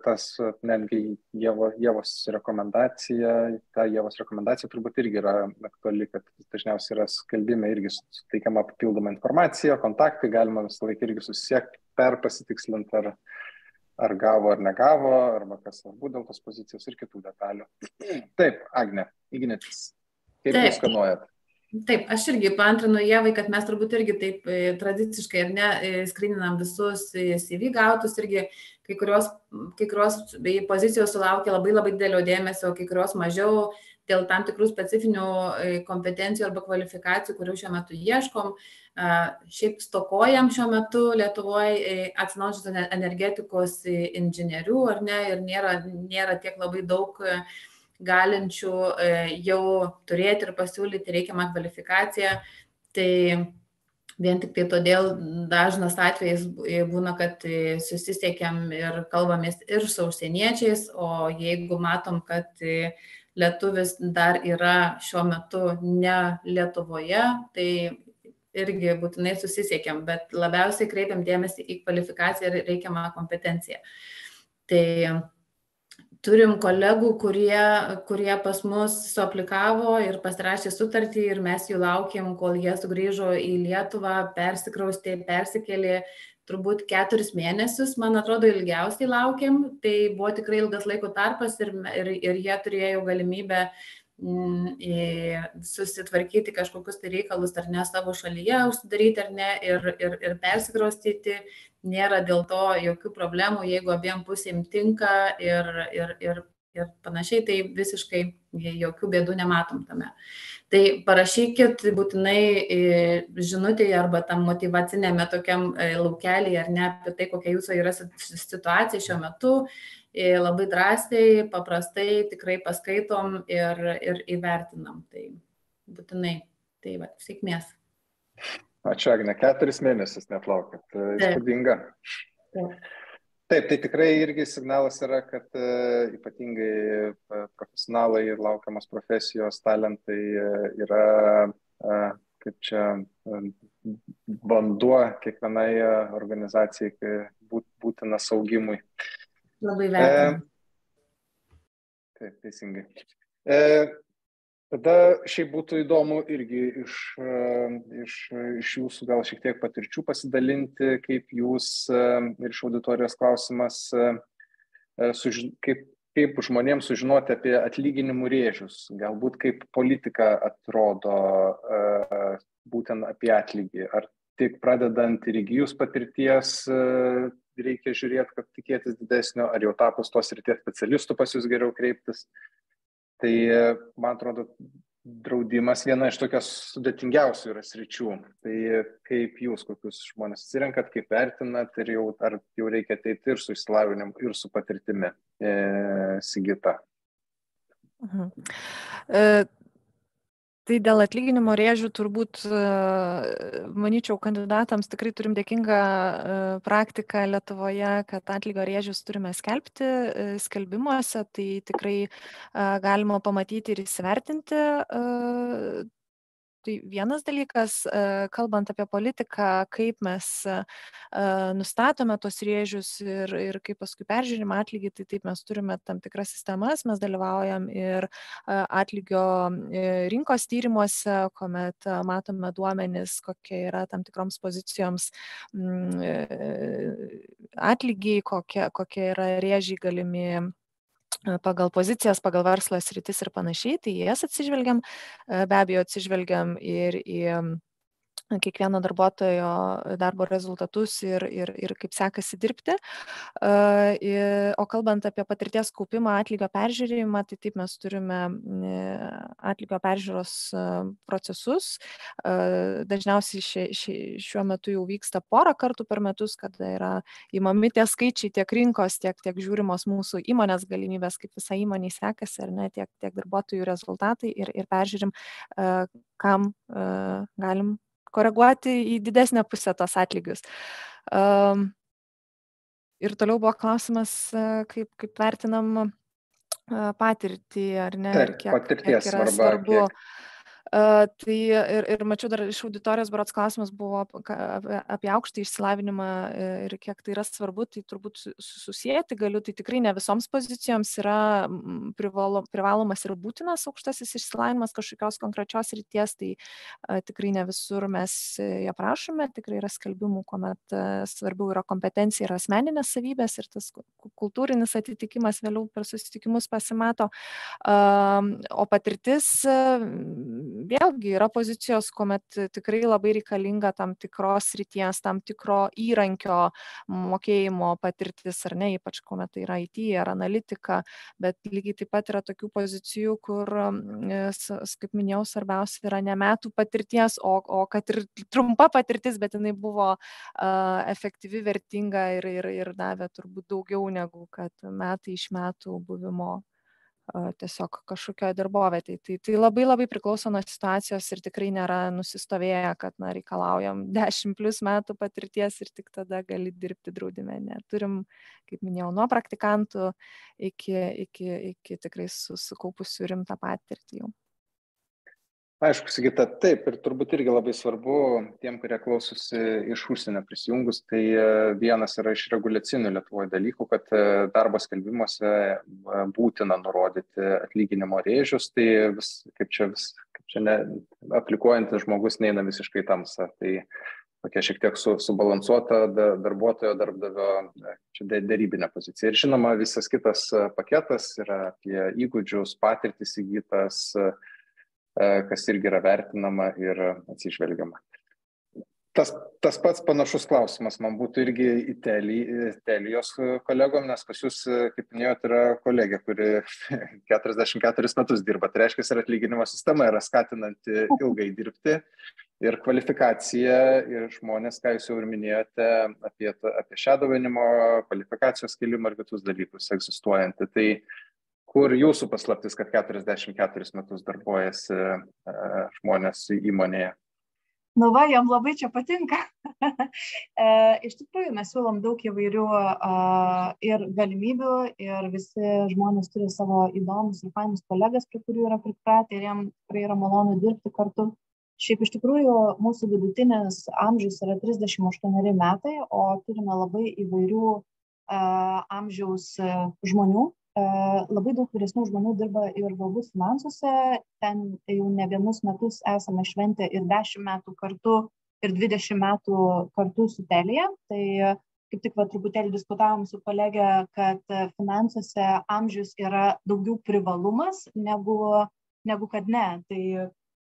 tas netgi Ievos rekomendacija turbūt irgi yra aktuali, kad dažniausiai yra skelbime irgi suteikiama papildoma informacija, kontaktai, galima visą laiką irgi susisiekti, pasitikslinti, ar gavo ar negavo, arba kas svarbu dėl tos pozicijos ir kitų detalių. Taip, Agne, Ignitis, kaip jūs skanuojat? Taip, aš irgi paantrinu Ievai, kad mes turbūt irgi taip tradiciškai ar ne skrininam visus CV gautus, irgi kai kurios pozicijos sulaukia labai didelio dėmesio, kai kurios mažiau dėl tam tikrų specifinių kompetencijų arba kvalifikacijų, kurių šiuo metu ieškom. Šiaip stokojam šiuo metu Lietuvoje atsinaujinančios energetikos inžinierių, ar ne, ir nėra tiek labai daug galinčių jau turėti ir pasiūlyti reikiamą kvalifikaciją. Tai vien tik tai todėl dažnas atvejais būna, kad susisiekiam ir kalbamės ir su užsieniečiais, o jeigu matom, kad lietuvis dar yra šiuo metu ne Lietuvoje, tai irgi būtinai susisiekiam, bet labiausiai kreipiam dėmesį į kvalifikaciją ir reikiamą kompetenciją. Tai turim kolegų, kurie pas mus suaplikavo ir pasirašė sutartį ir mes jų laukėm, kol jie sugrįžo į Lietuvą, persikraustė, persikėlė turbūt 4 mėnesius, man atrodo, ilgiausiai laukėm. Tai buvo tikrai ilgas laiko tarpas ir jie turėjo galimybę susitvarkyti kažkokius tai reikalus ar ne savo šalyje, užsidaryti ar ne ir persikraustyti. Nėra dėl to jokių problemų, jeigu abiem pusėm tinka ir panašiai, tai visiškai jokių bėdų nematom tame. Tai parašykit būtinai žinutėje arba tam motyvacinėme tokiam laukelį ar ne apie tai, kokia jūsų yra situacija šiuo metu. Labai drąsiai, paprastai tikrai paskaitom ir įvertinam. Tai būtinai, tai va, sėkmės. Ačiū, Agne, 4 mėnesius net laukiat, įspūdinga. Taip, tai tikrai irgi signalas yra, kad ypatingai profesionalai ir laukiamas profesijos talentai yra, kaip čia, vanduo kiekvienai organizacijai būtinas augimui. Labai vertinam. Taip, teisingai. Tada šiaip būtų įdomu irgi iš jūsų gal šiek tiek patirčių pasidalinti, kaip jūs ir iš auditorijos klausimas, kaip žmonėms sužinoti apie atlyginimų rėžius, galbūt kaip politika atrodo būtent apie atlygį, ar tik pradedant ir įgijus patirties reikia žiūrėti, kad tikėtis didesnio, ar jau tapus tos srities specialistų pas jūs geriau kreiptis. Tai, man atrodo, draudimas viena iš tokios sudėtingiausių yra sričių. Tai kaip jūs, kokius žmonės atsirenkat, kaip vertinat ir ar jau reikia ateiti ir su išsilavinimu, ir su patirtimi, Sigita? Tai dėl atlyginimo rėžių turbūt, manyčiau, kandidatams tikrai turim dėkingą praktiką Lietuvoje, kad atlygio rėžius turime skelbti skelbimuose, tai tikrai galima pamatyti ir įsivertinti. Tai vienas dalykas, kalbant apie politiką, kaip mes nustatome tos rėžius ir kaip paskui peržiūrim atlygį, tai taip mes turime tam tikras sistemas, mes dalyvaujam ir atlygio rinkos tyrimuose, kuomet matome duomenis, kokie yra tam tikroms pozicijoms atlygiai, kokie yra rėžiai galimi pagal pozicijas, pagal verslo sritis ir panašiai, tai jas atsižvelgiam, be abejo atsižvelgiam ir į kiekvieno darbuotojo darbo rezultatus ir kaip sekasi dirbti. O kalbant apie patirties kaupimą, atlygio peržiūrėjimą, tai taip mes turime atlygio peržiūros procesus. Dažniausiai šiuo metu jau vyksta porą kartų per metus, kada yra įmami tie skaičiai tiek rinkos, tiek žiūrimos mūsų įmonės galimybės, kaip visą įmonį sekasi, ar ne, tiek darbuotojų rezultatai ir peržiūrim, kam galim koreguoti į didesnę pusę tos atlygius. Ir toliau buvo klausimas, kaip vertinam patirtį, ar ne, kiek yra svarbu. Tai ir mačiau dar iš auditorijos berods klausimas buvo apie aukštą išsilavinimą ir kiek tai yra svarbu, tai turbūt susijęti galiu, tai tikrai ne visoms pozicijoms yra privalomas ir būtinas aukštasis išsilavinimas kažkokios konkrečios ryties, tai tikrai ne visur mes ją prašome, tikrai yra skelbimų, kuomet svarbiau yra kompetencija ir asmeninės savybės ir tas kultūrinis atitikimas vėliau per susitikimus pasimato, o patirtis vėlgi yra pozicijos, kuomet tikrai labai reikalinga tam tikros srities, tam tikro įrankio mokėjimo patirtis, ar ne, ypač kuomet tai yra IT ar analitika, bet lygiai taip pat yra tokių pozicijų, kur, kaip minėjau, svarbiausia yra ne metų patirties, o kad ir trumpa patirtis, bet jinai buvo efektyvi, vertinga ir davė turbūt daugiau negu kad metai iš metų buvimo tiesiog kažkokioje darbovietėje. Tai labai labai priklauso nuo situacijos ir tikrai nėra nusistovėję, kad reikalaujam 10+ metų patirties ir tik tada gali dirbti draudime. Ne. Turim, kaip minėjau, nuo praktikantų iki tikrai sukaupusių rimtą patirtį jau. Aišku, Sigita, taip, ir turbūt irgi labai svarbu tiem, kurie klausosi iš užsienio prisijungus, tai vienas yra iš reguliacinių Lietuvoje dalykų, kad darbo skelbimuose būtina nurodyti atlyginimo rėžius, tai kaip čia aplikuojantis žmogus neina visiškai tamsa, tai tokia šiek tiek subalansuota darbuotojo darbdavio čia derybinė pozicija. Ir žinoma, visas kitas paketas yra apie įgūdžius, patirtis įgytas, kas irgi yra vertinama ir atsižvelgiama. Tas pats panašus klausimas man būtų irgi į Telijos kolegom, nes pas jūs, kaip minėjot, yra kolegė, kuri 44 metus dirba. Tai reiškia, ir atlyginimo sistema yra skatinanti ilgai dirbti ir kvalifikacija ir žmonės, ką jūs jau ir minėjote, apie šedovinimo, kvalifikacijos kelimą ir kitus dalykus egzistuojantį. Tai kur jūsų paslaptis, kad 44 metus darbuojasi žmonės įmonėje? Va, jam labai čia patinka. Iš tikrųjų, mes siūlom daug įvairių ir galimybių ir visi žmonės turi savo įdomus ir fainus kolegas, prie kurių yra pripratę ir jam tikrai yra malonu dirbti kartu. Šiaip iš tikrųjų, mūsų vidutinis amžius yra 38 metai, o turime labai įvairių amžiaus žmonių. Labai daug vyresnių žmonių dirba ir galbūt finansuose, ten jau ne vienus metus esame šventę ir 10 metų kartu ir 20 metų kartu su Telija. Tai kaip tik truputėlį diskutavom su kolegė, kad finansuose amžius yra daugiau privalumas negu kad ne. Tai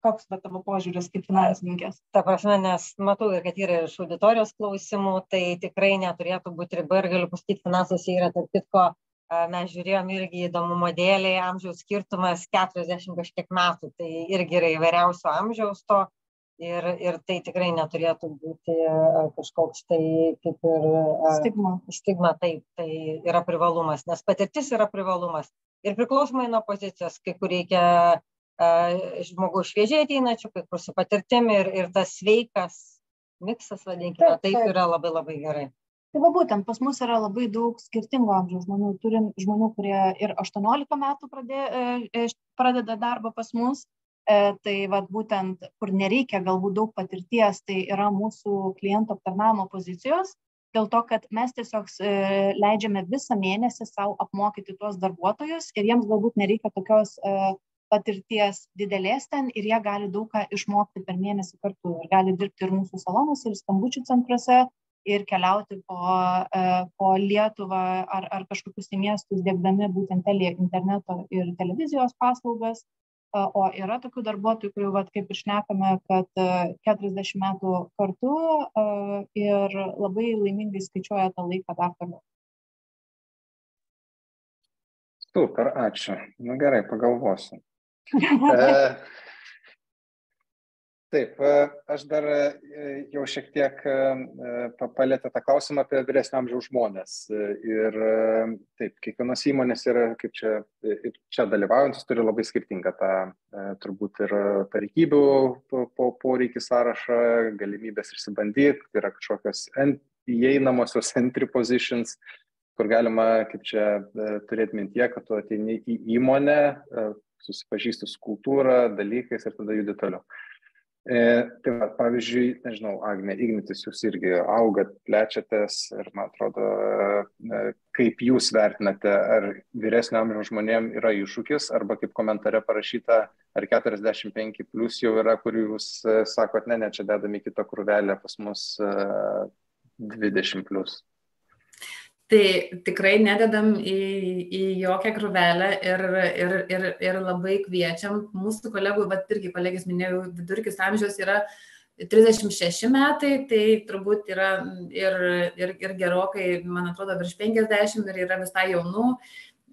koks tavo požiūris kaip finansininkės? Ta prasme, nes matau ir kad yra iš auditorijos klausimų, tai tikrai neturėtų būti riba ir galiu pasakyti, finansuose yra tarp kitko. Mes žiūrėjom irgi įdomumo dėlei, amžiaus skirtumas 40 kažkiek metų, tai irgi yra įvairiausio amžiaus to ir tai tikrai neturėtų būti kažkoks tai kaip ir stigma, tai yra privalumas, nes patirtis yra privalumas ir priklausomai nuo pozicijos, kai kur reikia žmogaus šviežiai ateinačių, kai kur su patirtimi ir tas sveikas miksas, vadinkime, taip yra labai labai gerai. Tai va būtent, pas mus yra labai daug skirtingų amžiaus žmonių. Turim žmonių, kurie ir 18 metų pradeda darbą pas mus. Tai va būtent, kur nereikia galbūt daug patirties, tai yra mūsų klientų aptarnavimo pozicijos. Dėl to, kad mes tiesiog leidžiame visą mėnesį savo apmokyti tuos darbuotojus ir jiems galbūt nereikia tokios patirties didelės ten ir jie gali daug ką išmokti per mėnesį kartu. Ir gali dirbti ir mūsų salonuose, ir skambučių centruose, ir keliauti po Lietuvą ar kažkokius miestus, diegdami būtent interneto ir televizijos paslaugas. O yra tokių darbuotojų, kurių, kaip ir šnekame, kad 40 metų kartu ir labai laimingai skaičiuoja tą laiką dar toliau. Super, ačiū. Nu gerai, pagalvosiu. Taip, aš dar jau šiek tiek palėtė tą klausimą apie vyresnio amžiaus žmonės. Ir taip, kiekvienos įmonės yra, kaip čia dalyvaujantis, turi labai skirtingą tą turbūt ir pareigybių poreikį sąrašą, galimybės išsibandyti, yra kažkokios įeinamosios entry positions, kur galima, kaip čia, turėti mintyje, kad tu ateini į įmonę, susipažįsti su kultūra, dalykais ir tada judi toliau. Tai va, pavyzdžiui, nežinau, Agne, Ignitis, jūs irgi augat, plečiatės ir, man atrodo, kaip jūs vertinate, ar vyresnio amžiaus žmonėm yra iššūkis, arba kaip komentare parašyta, ar 45 plus jau yra, kur jūs sakot, ne, čia dedame kitą krūvelę, pas mus 20 plus. Tai tikrai nededam į jokią krūvelę ir labai kviečiam. Mūsų kolegų, irgi kolegės minėjau, vidurkis amžiaus yra 36 metai, tai turbūt yra ir gerokai, man atrodo, virš 50 ir yra visai jaunų.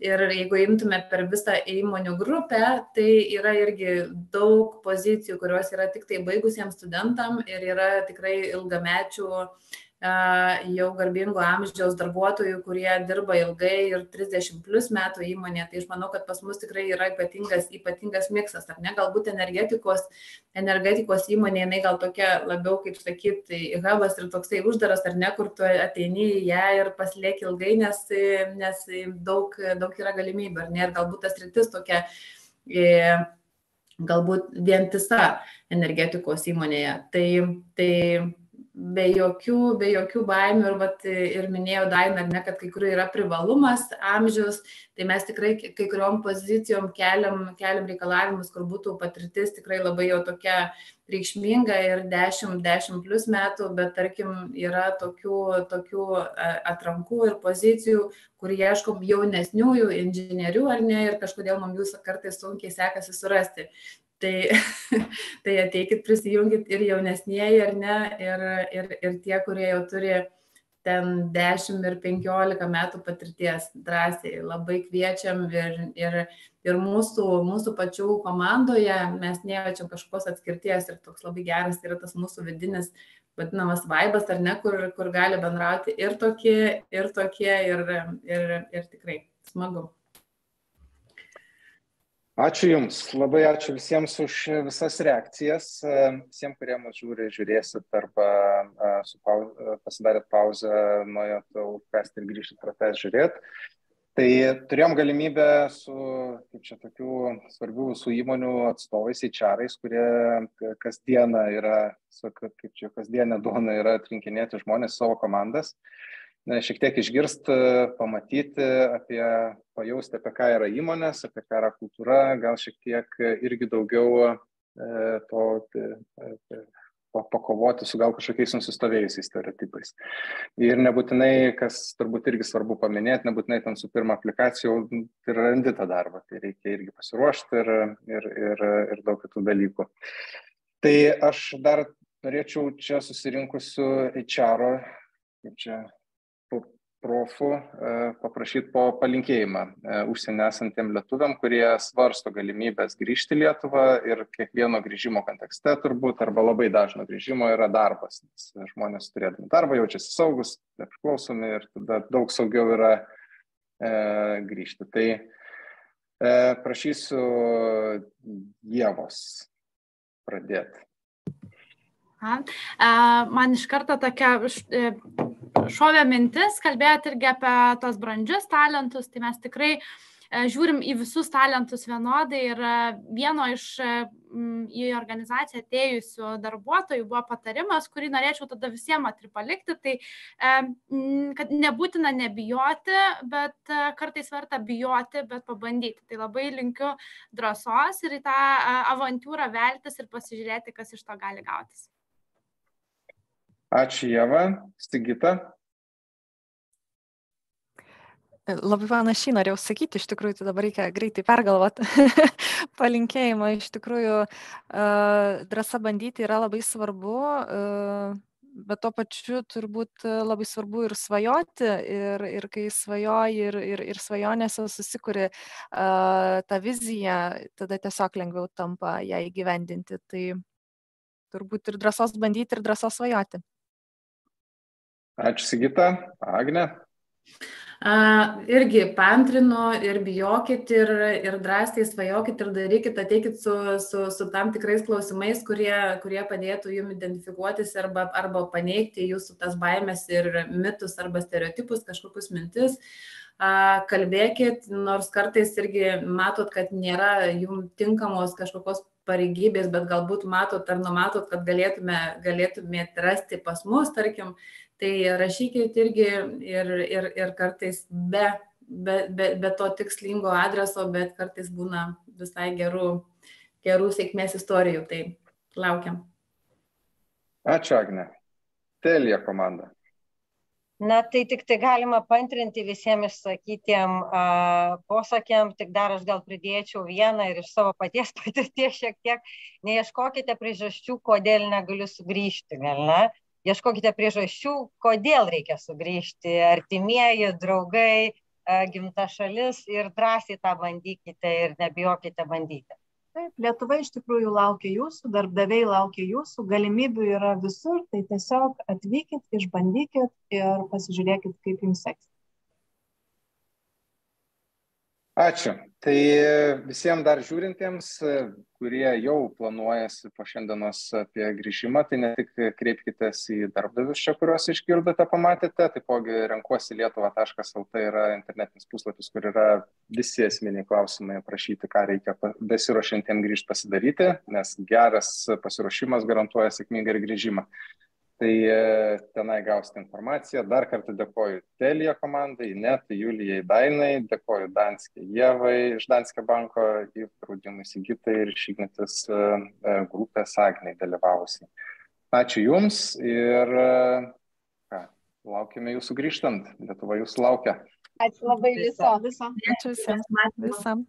Ir jeigu imtume per visą įmonių grupę, tai yra irgi daug pozicijų, kurios yra tik tai baigusiems studentam ir yra tikrai ilgamečių jau garbingo amžiaus darbuotojų, kurie dirba ilgai ir 30 plus metų įmonė. Tai aš manau, kad pas mus tikrai yra ypatingas miksas, ar ne? Galbūt energetikos įmonė, jinai gal tokia labiau, kaip sakyti, hubas ir toksai uždaras, ar ne, kur tu ateini į ją ir pasilieki ilgai, nes daug yra galimybių, ar ne? Ir galbūt tas sritis tokia galbūt vientisa energetikos įmonėje. Tai be jokių baimių ir minėjau Daina, ar ne, kad kai kur yra privalumas amžius, tai mes tikrai kai kuriuom pozicijom keliam reikalavimus, kur būtų patirtis tikrai labai jau tokia reikšminga ir 10 plus metų, bet tarkim yra tokių atrankų ir pozicijų, kur ieškom jaunesniųjų inžinierių, ar ne, ir kažkodėl mums jūs kartais sunkiai sekasi surasti. Tai ateikit, prisijungit ir jaunesnieji, ar ne, ir tie, kurie jau turi ten 10 ir 15 metų patirties drąsiai. Labai kviečiam ir mūsų pačių komandoje mes nejaučiam kažkokios atskirties ir toks labai geras yra tas mūsų vidinis vadinamas vaibas, ar ne, kur gali bendrauti ir tokie, ir tikrai smagu. Ačiū Jums, labai ačiū visiems už visas reakcijas, visiems, kurie mus žiūrėsit arba pasidarėt pauzę, nuėjot užkasti ir grįžti pratęs žiūrėt. Tai turėjom galimybę su tokių svarbių visų įmonių atstovais, HR-ais, kurie kasdienę duoną yra atrinkinėti žmonės savo komandas. Šiek tiek išgirsti, pamatyti, pajausti, apie ką yra įmonės, apie ką yra kultūra, gal šiek tiek irgi daugiau pakovoti su gal kažkokiais nusistovėjusiais stereotipais. Ir nebūtinai, kas turbūt irgi svarbu paminėti, nebūtinai ten su pirma aplikacija jau randi tą darbą, tai reikia irgi pasiruošti ir daug kitų dalykų. Tai aš dar norėčiau čia susirinkusių HR-o, profų paprašyti po palinkėjimą užsienį esantiem lietuviam, kurie svarsto galimybės grįžti į Lietuvą ir kiekvieno grįžimo kontekste turbūt arba labai dažno grįžimo yra darbas, nes žmonės turėdami darbą jaučiasi saugus, nepriklausomi ir tada daug saugiau yra grįžti. Tai Prašysiu Ievos pradėti. Man iš karto tokia šovė mintis, kalbėti irgi apie tos brandžius talentus, tai mes tikrai žiūrim į visus talentus vienodai ir vieno iš į organizaciją atėjusių darbuotojų buvo patarimas, kurį norėčiau tada visiems palikti, tai kad nebūtina nebijoti, bet kartais verta bijoti, bet pabandyti. Tai labai linkiu drąsos ir į tą avantūrą veltis ir pasižiūrėti, kas iš to gali gautis. Ačiū, Ieva. Sigita. Labai panašiai norėjau sakyti, iš tikrųjų, tai dabar reikia greitai pergalvoti palinkėjimą. Iš tikrųjų, drąsa bandyti yra labai svarbu, bet tuo pačiu turbūt labai svarbu ir svajoti, ir kai svajoji ir svajonėse susikuri tą viziją, tada tiesiog lengviau tampa ją įgyvendinti. Tai turbūt ir drąsos bandyti, ir drąsos svajoti. Ačiū, Sigita. Agne. Irgi paantrinu ir bijokit ir drąsiai svajokit ir darykit, ateikit su tam tikrais klausimais, kurie padėtų jums identifikuotis arba paneigti jūsų tas baimės ir mitus arba stereotipus, kažkokius mintis. Kalbėkit, nors kartais irgi matot, kad nėra jums tinkamos kažkokios pareigybės, bet galbūt matot ar numatot, kad galėtumėt rasti pas mus, tarkim. Tai rašykit irgi ir kartais be to tikslingo adreso, bet kartais būna visai gerų sėkmės istorijų. Tai laukiam. Ačiū, Agne. Telija komanda. Na, tai tik tai galima paantrinti visiems išsakytiem posakiam, tik dar aš gal pridėčiau vieną ir iš savo paties patirties šiek tiek. Neieškokite priežasčių, kodėl negaliu sugrįžti, gal ne? Ieškokite priežasčių, kodėl reikia sugrįžti, artimieji, draugai, gimta šalis ir drąsiai tą bandykite ir nebijokite bandyti. Taip, Lietuva iš tikrųjų laukia jūsų, darbdaviai laukia jūsų, galimybių yra visur, tai tiesiog atvykit, išbandykit ir pasižiūrėkit, kaip jums seksis. Ačiū. Tai visiems dar žiūrintiems, kurie jau planuojasi po šiandienos apie grįžimą, tai ne tik kreipkitės į darbdavius čia, kuriuos išgirdote, pamatėte, taipogi renkuosi-lietuva.lt yra internetinis puslapis, kur yra visi esminiai klausimai aprašyti, ką reikia besiruošiantiem grįžti pasidaryti, nes geras pasiruošimas garantuoja sėkmingą ir grįžimą. Tai tenai gausite informaciją. Dar kartą dėkoju Telija komandai, Inetai, Julijai, Dainai, dėkoju Danske Ievai iš Danske banko, draudimui Sigitai ir iš Ignitis grupės Agnei dalyvavusiai. Ačiū Jums ir laukime Jūsų grįžtant. Lietuva Jūsų laukia. Ačiū labai viso. Ačiū visam.